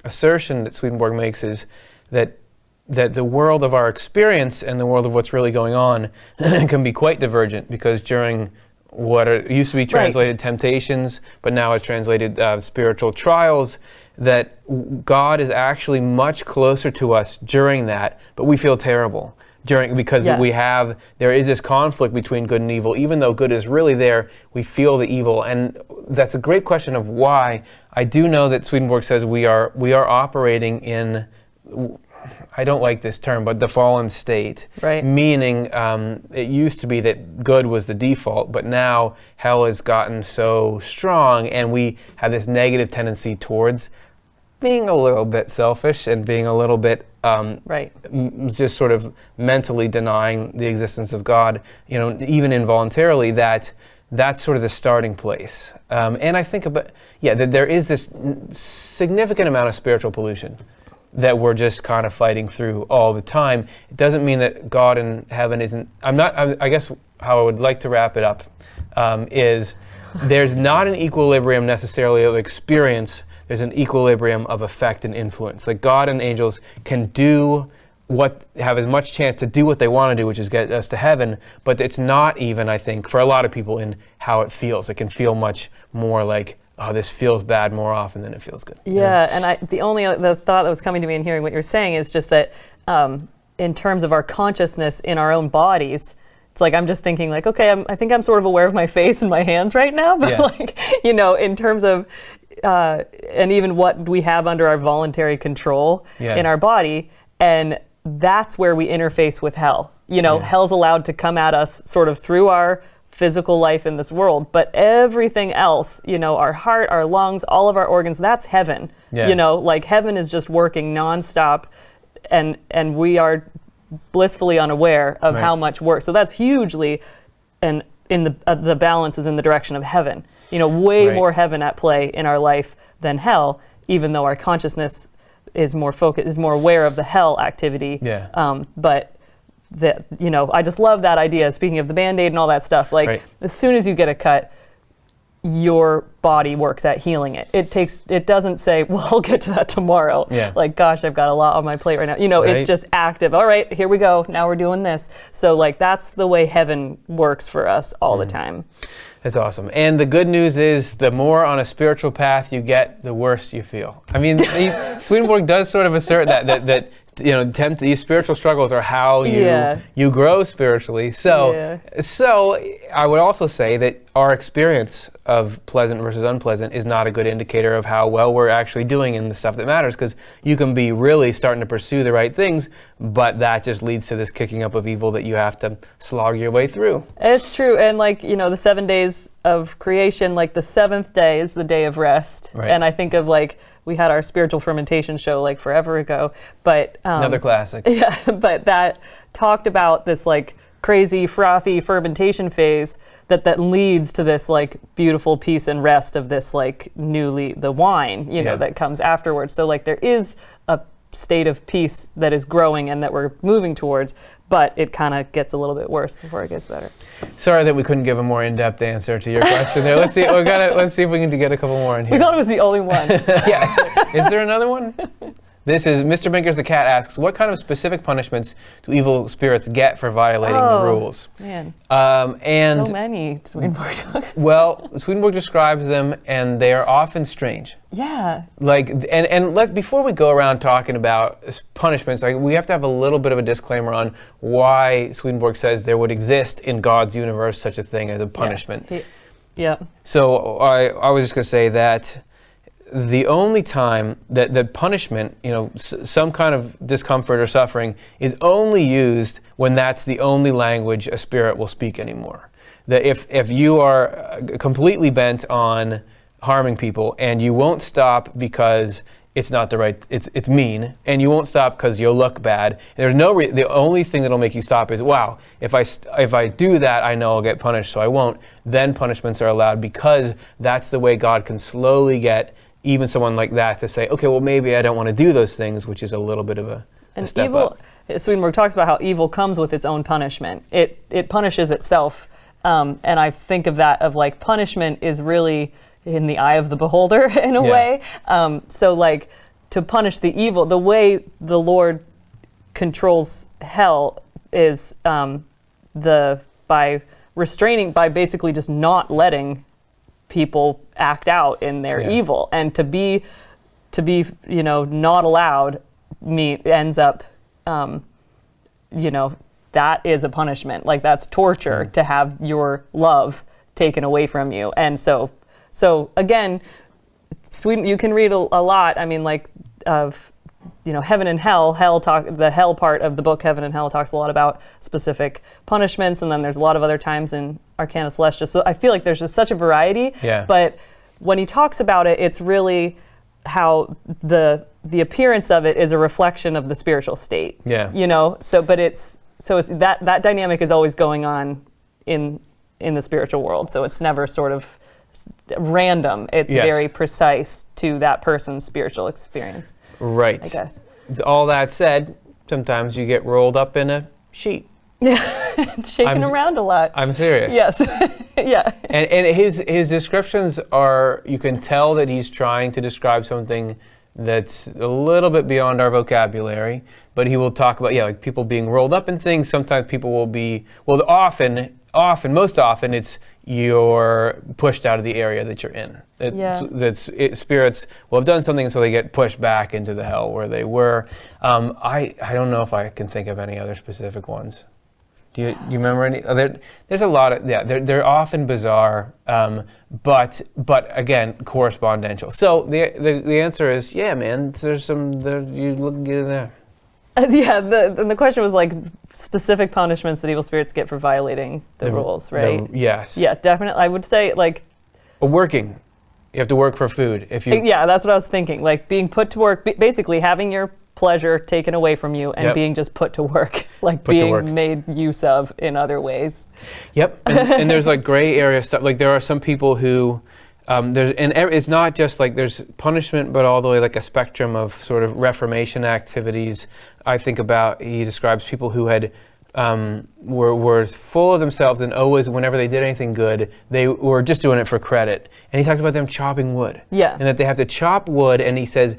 assertion that Swedenborg makes is that the world of our experience and the world of what's really going on can be quite divergent, because during what used to be translated temptations, but now it's translated spiritual trials, that God is actually much closer to us during that, but we feel terrible because there is this conflict between good and evil. Even though good is really there, we feel the evil, and that's a great question of why. I do know that Swedenborg says we are operating in, I don't like this term, but the fallen state. Right. Meaning it used to be that good was the default, but now hell has gotten so strong and we have this negative tendency towards being a little bit selfish and being a little bit just sort of mentally denying the existence of God, even involuntarily. That's sort of the starting place. And I think that there is this significant amount of spiritual pollution that we're just kind of fighting through all the time. It doesn't mean that God in heaven isn't. I guess how I would like to wrap it up is there's not an equilibrium necessarily of experience. There's an equilibrium of effect and influence. Like God and angels can have as much chance to do what they want to do, which is get us to heaven, but it's not even, I think, for a lot of people, in how it feels. It can feel much more like, oh, this feels bad more often than it feels good. Yeah, and the thought that was coming to me in hearing what you're saying is just that in terms of our consciousness in our own bodies, it's like I'm just thinking like, okay, I think I'm sort of aware of my face and my hands right now, but in terms of, and even what we have under our voluntary control in our body, and that's where we interface with hell. Hell's allowed to come at us sort of through our physical life in this world, but everything else, our heart, our lungs, all of our organs, that's heaven. Like heaven is just working nonstop, and we are blissfully unaware of how much work. So that's hugely, and in the balance is in the direction of heaven. Way more heaven at play in our life than hell, even though our consciousness is more focused, is more aware of the hell activity. But I just love that idea. Speaking of the Band-Aid and all that stuff, as soon as you get a cut, your body works at healing it. It doesn't say, well, I'll get to that tomorrow. Like, gosh, I've got a lot on my plate right now. It's just active. All right, here we go. Now we're doing this. So that's the way heaven works for us all the time. That's awesome. And the good news is the more on a spiritual path you get, the worse you feel. I mean, Swedenborg does sort of assert that these spiritual struggles are how you grow spiritually. So I would also say that our experience of pleasant versus unpleasant is not a good indicator of how well we're actually doing in the stuff that matters, because you can be really starting to pursue the right things, but that just leads to this kicking up of evil that you have to slog your way through. It's true. And the 7 days of creation, the seventh day is the day of rest. And I think of we had our spiritual fermentation show forever ago, but another classic. Yeah, but that talked about this crazy frothy fermentation phase that leads to this beautiful peace and rest of this the wine that comes afterwards. So there is a state of peace that is growing and that we're moving towards, but it kind of gets a little bit worse before it gets better. Sorry that we couldn't give a more in-depth answer to your question there. Let's see if we can get a couple more in here. We thought it was the only one. Yeah, is there another one? This is Mr. Binkers the Cat asks, what kind of specific punishments do evil spirits get for violating the rules? Man. And so many Swedenborg talks. Well, Swedenborg describes them, and they are often strange. Yeah. Before we go around talking about punishments, we have to have a little bit of a disclaimer on why Swedenborg says there would exist in God's universe such a thing as a punishment. Yeah. So I was just going to say that the only time that punishment, some kind of discomfort or suffering, is only used when that's the only language a spirit will speak anymore. That if you are completely bent on harming people and you won't stop because it's not the right, it's mean, and you won't stop because you'll look bad. There's the only thing that'll make you stop is, wow, if I do that, I know I'll get punished, so I won't. Then punishments are allowed because that's the way God can slowly get even someone like that to say, okay, well, maybe I don't want to do those things, which is a little bit of a step up. Swedenborg talks about how evil comes with its own punishment. It punishes itself, and I think of that of like punishment is really in the eye of the beholder in a way. So like to punish the evil, the way the Lord controls hell is by basically just not letting people act out in their evil, and to be not allowed ends up that is a punishment. Like that's torture to have your love taken away from you. And so again, Sweden, you can read a lot, I mean, like of heaven and hell. The hell part of the book Heaven and Hell talks a lot about specific punishments, and then there's a lot of other times in Arcana Celestia. So I feel like there's just such a variety. Yeah. But when he talks about it, it's really how the appearance of it is a reflection of the spiritual state. Yeah. But it's that dynamic is always going on in the spiritual world. So it's never sort of random. It's very precise to that person's spiritual experience. Right. I guess. All that said, sometimes you get rolled up in a sheet. Yeah, shaking around a lot. I'm serious. Yes. Yeah. And his descriptions are, you can tell that he's trying to describe something that's a little bit beyond our vocabulary, but he will talk about, like people being rolled up in things. Sometimes people will be, most often it's you're pushed out of the area that you're in. Spirits will have done something, so they get pushed back into the hell where they were. I don't know if I can think of any other specific ones. Do you remember any? There's a lot of, they're often bizarre, but again, correspondential. So the answer is, man, there's some, you look good there. And the question was like specific punishments that evil spirits get for violating the rules, right? Yes. Yeah, definitely. I would say like working. You have to work for food. Yeah, that's what I was thinking. Like being put to work, basically having your pleasure taken away from you and being just put to work, like being made use of in other ways. Yep. And there's like gray area stuff. Like there are some people who it's not just like there's punishment, but all the way like a spectrum of sort of Reformation activities. I think about, he describes people who had were full of themselves, and always, whenever they did anything good, they were just doing it for credit. And he talks about them chopping wood. Yeah. And that they have to chop wood, and he says,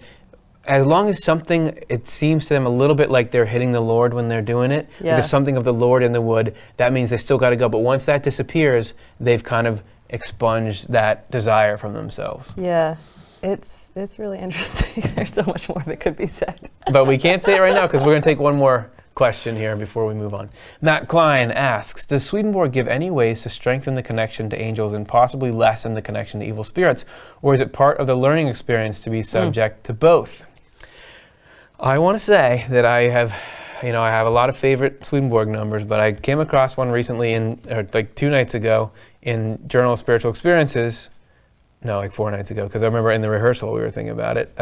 as long as something, it seems to them a little bit like they're hitting the Lord when they're doing it, there's something of the Lord in the wood, that means they still got to go. But once that disappears, they've kind of expunged that desire from themselves. Yeah. It's really interesting. There's so much more that could be said. But we can't say it right now because we're going to take one more question here before we move on. Matt Klein asks, does Swedenborg give any ways to strengthen the connection to angels and possibly lessen the connection to evil spirits? Or is it part of the learning experience to be subject to both? I want to say that I have a lot of favorite Swedenborg numbers, but I came across one recently like 2 nights ago in Journal of Spiritual Experiences. No, like 4 nights ago, because I remember in the rehearsal we were thinking about it.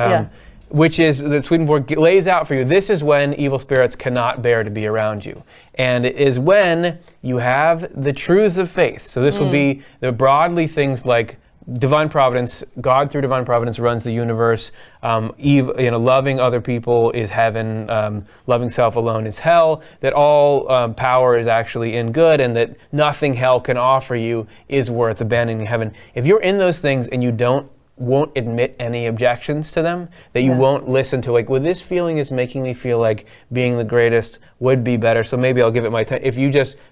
Which is that Swedenborg lays out for you, this is when evil spirits cannot bear to be around you. And it is when you have the truths of faith. So this would be the broadly things like divine providence, God through divine providence runs the universe. Loving other people is heaven. Loving self alone is hell. That all power is actually in good, and that nothing hell can offer you is worth abandoning heaven. If you're in those things and you won't admit any objections to them, that you won't listen to, like, well, this feeling is making me feel like being the greatest would be better, so maybe I'll give it my time.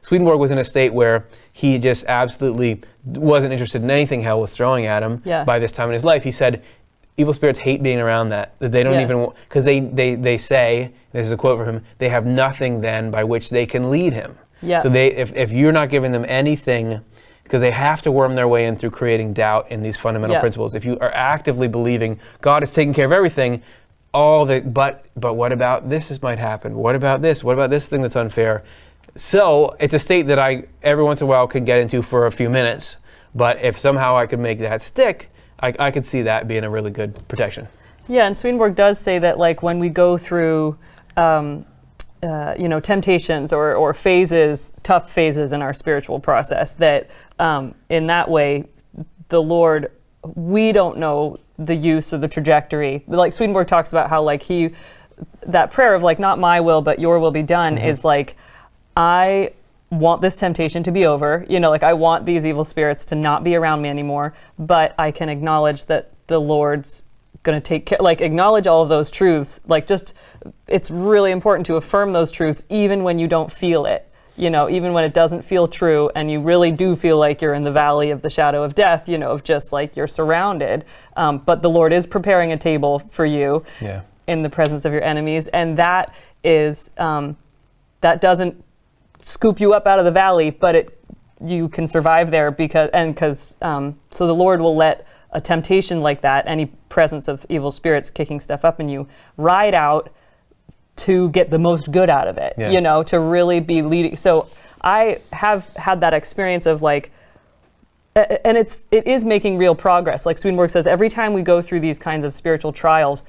Swedenborg was in a state where he just absolutely wasn't interested in anything hell was throwing at him by this time in his life. He said, evil spirits hate being around that they don't even, because they say, this is a quote from him, they have nothing then by which they can lead him. Yeah. So if you're not giving them anything, because they have to worm their way in through creating doubt in these fundamental principles. If you are actively believing God is taking care of everything, but what about this might happen? What about this? What about this thing that's unfair? So it's a state that I every once in a while can get into for a few minutes, but if somehow I could make that stick, I could see that being a really good protection. Yeah, and Swedenborg does say that, like, when we go through temptations or phases, tough phases in our spiritual process, that in that way, the Lord, we don't know the use or the trajectory. Like Swedenborg talks about how, like, that prayer of, like, not my will, but your will be done is like, I want this temptation to be over. Like, I want these evil spirits to not be around me anymore, but I can acknowledge that the Lord's going to take care, like, acknowledge all of those truths. Like, it's really important to affirm those truths even when you don't feel it, even when it doesn't feel true and you really do feel like you're in the valley of the shadow of death, of just like you're surrounded. But the Lord is preparing a table for you in the presence of your enemies. And that is, that doesn't scoop you up out of the valley, but you can survive there because so the Lord will let a temptation like that, any presence of evil spirits kicking stuff up in you, ride out to get the most good out of it, to really be leading. So I have had that experience of, like, and it is making real progress. Like Swedenborg says, every time we go through these kinds of spiritual trials,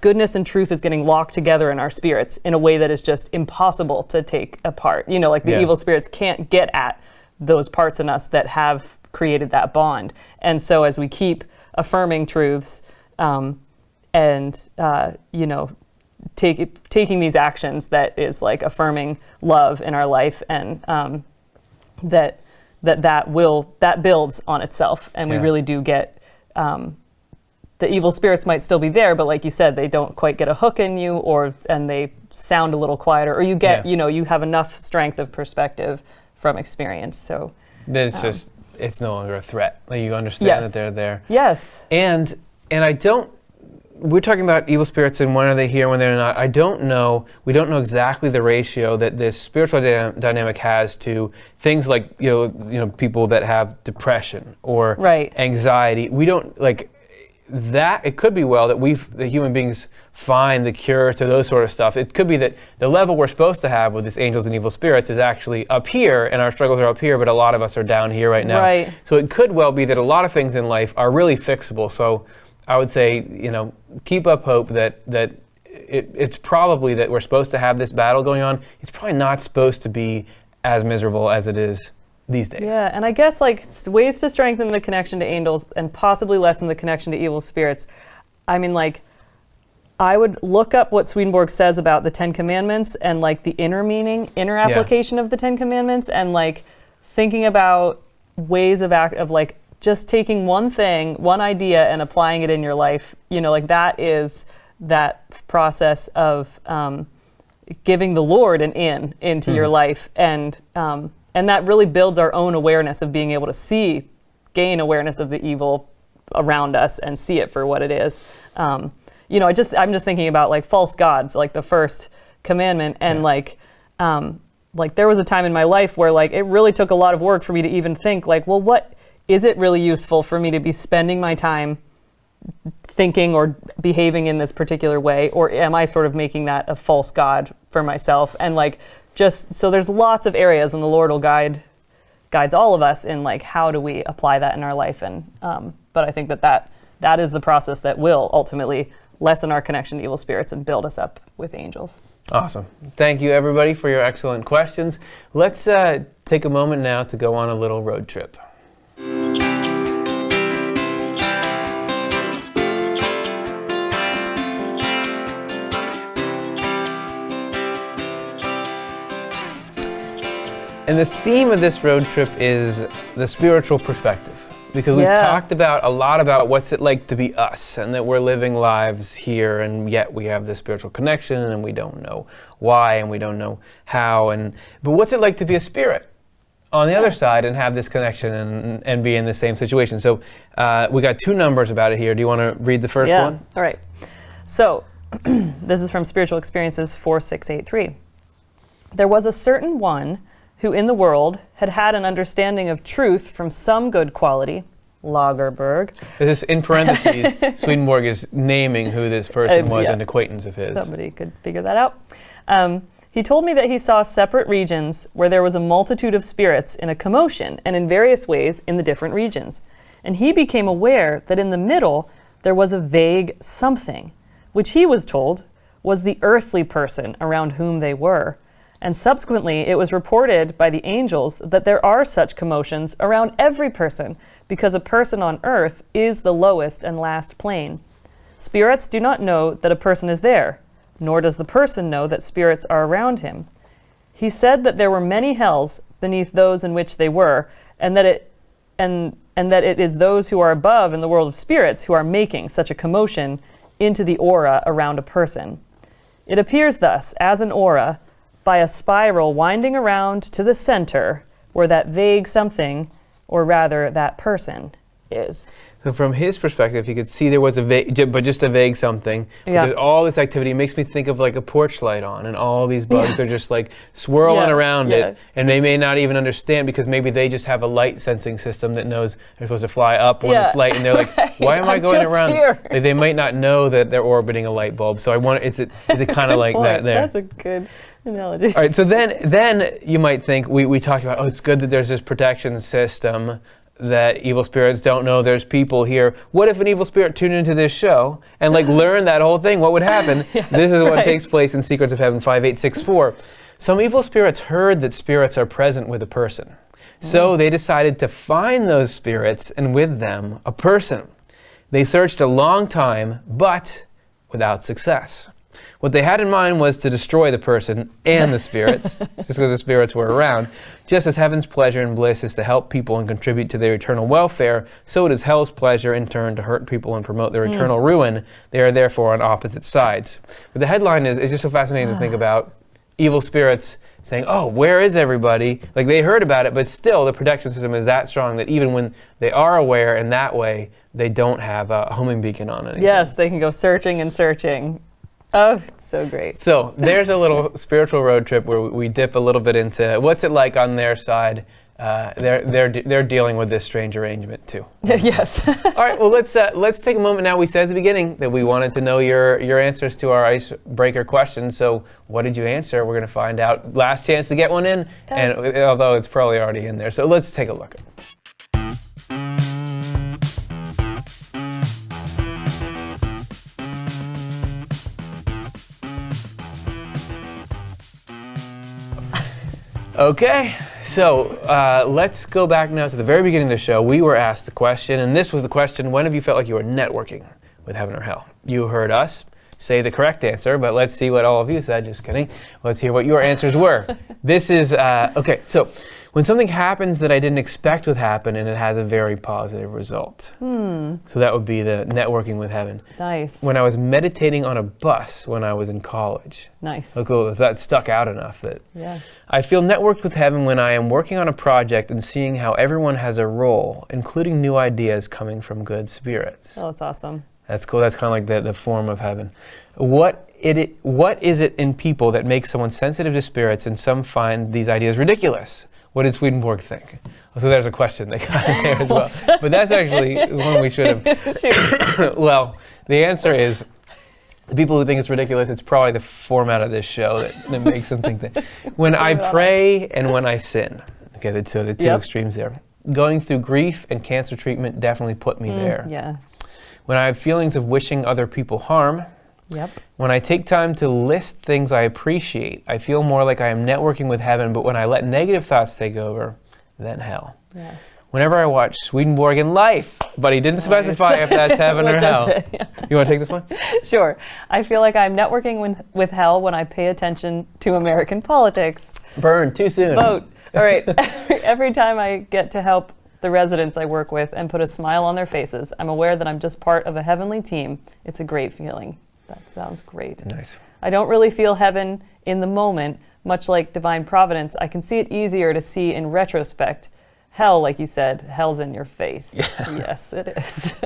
goodness and truth is getting locked together in our spirits in a way that is just impossible to take apart. Like the evil spirits can't get at those parts in us that have created that bond. And so as we keep affirming truths taking these actions that is like affirming love in our life, and that builds on itself, and we really do get the evil spirits might still be there, but like you said, they don't quite get a hook in you, and they sound a little quieter, or you get you have enough strength of perspective from experience. So then it's no longer a threat. Like, you understand that they're there. Yes. And we're talking about evil spirits and when are they here, when they're not. We don't know exactly the ratio that this spiritual dynamic has to things like, people that have depression or anxiety. We don't, like, that it could be that the human beings find the cure to those sort of stuff. It could be that the level we're supposed to have with these angels and evil spirits is actually up here, and our struggles are up here, but a lot of us are down here right now. Right. So it could well be that a lot of things in life are really fixable. So I would say, keep up hope that it's probably that we're supposed to have this battle going on. It's probably not supposed to be as miserable as it is these days. Yeah, and I guess, like, ways to strengthen the connection to angels and possibly lessen the connection to evil spirits. I mean, like, I would look up what Swedenborg says about the 10 Commandments and, like, the inner application of the 10 Commandments, and, like, thinking about ways of like, just taking one idea and applying it in your life. Like, that is that process of giving the Lord an into your life, and that really builds our own awareness of being able to gain awareness of the evil around us and see it for what it is. I'm just thinking about, like, false gods, like the first commandment, and like there was a time in my life where, like, it really took a lot of work for me to even think, like, well, what is it really useful for me to be spending my time thinking or behaving in this particular way, or am I sort of making that a false god for myself? And, like, just so there's lots of areas, and the Lord will guides all of us in, like, how do we apply that in our life. And but I think that is the process that will ultimately lessen our connection to evil spirits and build us up with angels. Awesome. Thank you, everybody, for your excellent questions. Let's take a moment now to go on a little road trip. And the theme of this road trip is the spiritual perspective. Because we've talked about a lot about what's it like to be us, and that we're living lives here, and yet we have this spiritual connection, and we don't know why, and we don't know how. But what's it like to be a spirit on the other side and have this connection and be in the same situation? So we got 2 numbers about it here. Do you want to read the first one? All right. So this is from Spiritual Experiences 4683. There was a certain one who in the world had had an understanding of truth from some good quality, Lagerberg. This is in parentheses. Swedenborg is naming who this person was, an acquaintance of his. Somebody could figure that out. He told me that he saw separate regions where there was a multitude of spirits in a commotion and in various ways in the different regions. And he became aware that in the middle there was a vague something, which he was told was the earthly person around whom they were. And subsequently, it was reported by the angels that there are such commotions around every person, because a person on earth is the lowest and last plane. Spirits do not know that a person is there, nor does the person know that spirits are around him. He said that there were many hells beneath those in which they were, and that it is those who are above in the world of spirits who are making such a commotion into the aura around a person. It appears thus, as an aura, by a spiral winding around to the center where that vague something, or rather that person, is. So from his perspective, he could see there was a vague, but just a vague something. But there's all this activity. It makes me think of like a porch light on, and all these bugs are just like swirling around it, and they may not even understand, because maybe they just have a light sensing system that knows they're supposed to fly up when it's light, and they're like, why am I going around? Like, they might not know that they're orbiting a light bulb. So I wonder, is it kind of like that there? That's a good analogy. All right, so then you might think, we talked about, it's good that there's this protection system, that evil spirits don't know there's people here. What if an evil spirit tuned into this show and like learned that whole thing? What would happen? This is what takes place in Secrets of Heaven 5864. Some evil spirits heard that spirits are present with a person. So they decided to find those spirits, and with them, a person. They searched a long time, but without success. What they had in mind was to destroy the person and the spirits, just because the spirits were around. Just as heaven's pleasure and bliss is to help people and contribute to their eternal welfare, so it is hell's pleasure in turn to hurt people and promote their eternal ruin. They are therefore on opposite sides. But the headline is just so fascinating to think about. Evil spirits saying, oh, where is everybody? Like, they heard about it, but still the protection system is that strong that even when they are aware in that way, they don't have a homing beacon on anything. Yes, they can go searching and searching. Oh, so great. So there's a little spiritual road trip where we dip a little bit into what's it like on their side. They're dealing with this strange arrangement too. Yes. All right. Well, let's take a moment now. We said at the beginning that we wanted to know your answers to our icebreaker question. So what did you answer? We're going to find out. Last chance to get one in, and although it's probably already in there. So let's take a look. Okay, so let's go back now to the very beginning of the show. We were asked the question, and this was the question: when have you felt like you were networking with heaven or hell? You heard us say the correct answer, but let's see what all of you said. Just kidding. Let's hear what your answers were. This is, okay, so when something happens that I didn't expect would happen and it has a very positive result. So that would be the networking with heaven. Nice. When I was meditating on a bus when I was in college. Nice. So that stuck out enough that I feel networked with heaven when I am working on a project and seeing how everyone has a role, including new ideas coming from good spirits. Oh, that's awesome. That's cool. That's kind of like the form of heaven. What is it in people that makes someone sensitive to spirits and some find these ideas ridiculous? What did Swedenborg think? So there's a question they got in there as well. But that's actually one we should have. Well, the answer is, the people who think it's ridiculous, it's probably the format of this show that makes them think that. When I pray and when I sin. Okay, the two extremes there. Going through grief and cancer treatment definitely put me there. Yeah. When I have feelings of wishing other people harm. Yep. When I take time to list things I appreciate, I feel more like I am networking with heaven, but when I let negative thoughts take over, then hell. Yes. Whenever I watch Swedenborgian Life, but he didn't specify if that's heaven or hell. You want to take this one? Sure. I feel like I'm networking with hell when I pay attention to American politics. Burn, too soon. Vote. All right. Every time I get to help the residents I work with and put a smile on their faces, I'm aware that I'm just part of a heavenly team. It's a great feeling. That sounds great. Nice. I don't really feel heaven in the moment, much like divine providence. I can see it easier to see in retrospect. Hell, like you said, hell's in your face. Yeah. Yes, it is.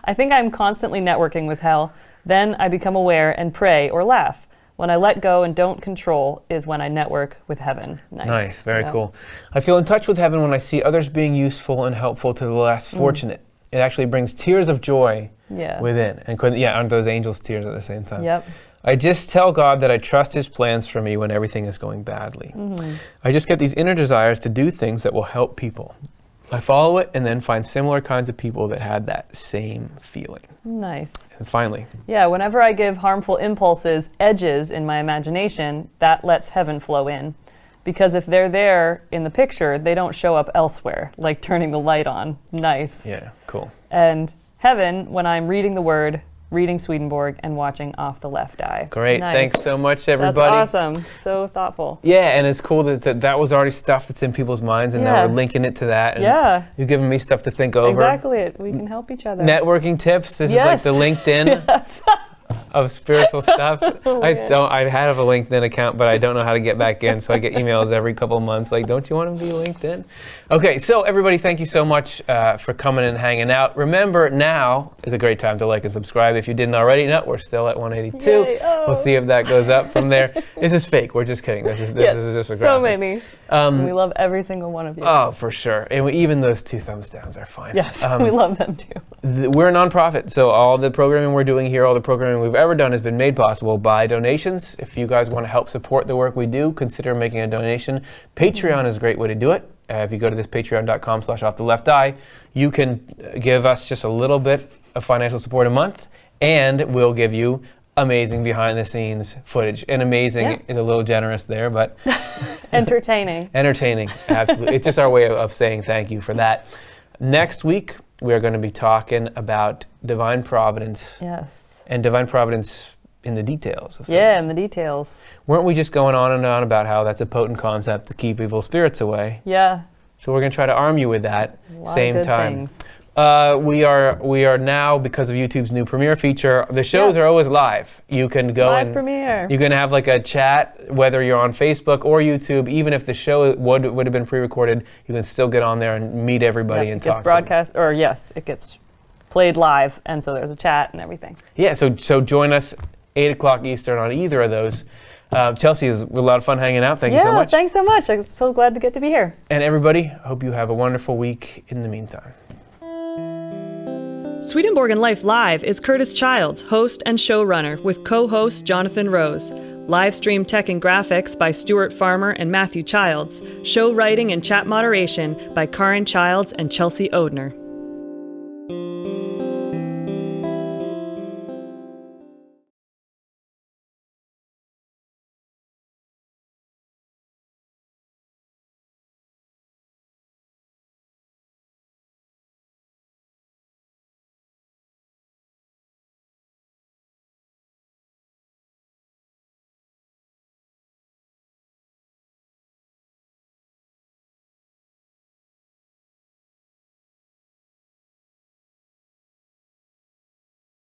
I think I'm constantly networking with hell. Then I become aware and pray or laugh. When I let go and don't control is when I network with heaven. Nice, very cool. I feel in touch with heaven when I see others being useful and helpful to the less fortunate. It actually brings tears of joy within. And aren't those angels' tears at the same time? Yep. I just tell God that I trust his plans for me when everything is going badly. I just get these inner desires to do things that will help people. I follow it and then find similar kinds of people that had that same feeling. Nice. And finally. Yeah, whenever I give harmful impulses edges in my imagination, that lets heaven flow in. Because if they're there in the picture, they don't show up elsewhere, like turning the light on. Nice. Yeah, cool. And heaven, when I'm reading the word, reading Swedenborg, and watching Off the Left Eye. Great. Nice. Thanks so much, everybody. That's awesome. So thoughtful. Yeah, and it's cool that was already stuff that's in people's minds, and now we're linking it to that. And you've given me stuff to think over. Exactly. We can help each other. Networking tips. This is like the LinkedIn of spiritual stuff. I have a LinkedIn account, but I don't know how to get back in, so I get emails every couple of months like, don't you want to be LinkedIn? Okay, so everybody, thank you so much for coming and hanging out. Remember, now is a great time to like and subscribe. If you didn't already, we're still at 182. Yay, We'll see if that goes up from there. This is fake. We're just kidding. This is just a graphic. So many. We love every single one of you. Oh, for sure. And even those 2 thumbs downs are fine. Yes, we love them too. We're a nonprofit, so all the programming we're doing here, all the programming we've ever done has been made possible by donations. If you guys want to help support the work we do, consider making a donation. Patreon is a great way to do it. If you go to this patreon.com/offtheLeftEye, you can give us just a little bit of financial support a month, and we'll give you amazing behind-the-scenes footage. And amazing is a little generous there, but... Entertaining. Entertaining, absolutely. It's just our way of saying thank you for that. Next week, we are going to be talking about divine providence. Yes. And divine providence in the details of things. Yeah, in the details. Weren't we just going on and on about how that's a potent concept to keep evil spirits away? Yeah. So we're going to try to arm you with that same time. Things. We are now, because of YouTube's new premiere feature, the shows are always live. You can go live premiere. You can have like a chat, whether you're on Facebook or YouTube. Even if the show would have been pre-recorded, you can still get on there and meet everybody and talk. It gets broadcast, or it gets played live, and so there's a chat and everything. Yeah, so join us 8 o'clock Eastern on either of those. Chelsea, it was a lot of fun hanging out. Thank you so much. Yeah, thanks so much. I'm so glad to get to be here. And everybody, hope you have a wonderful week in the meantime. Swedenborgian Life Live is Curtis Childs, host and showrunner, with co-host Jonathan Rose. Live stream tech and graphics by Stuart Farmer and Matthew Childs. Show writing and chat moderation by Karen Childs and Chelsea Odner.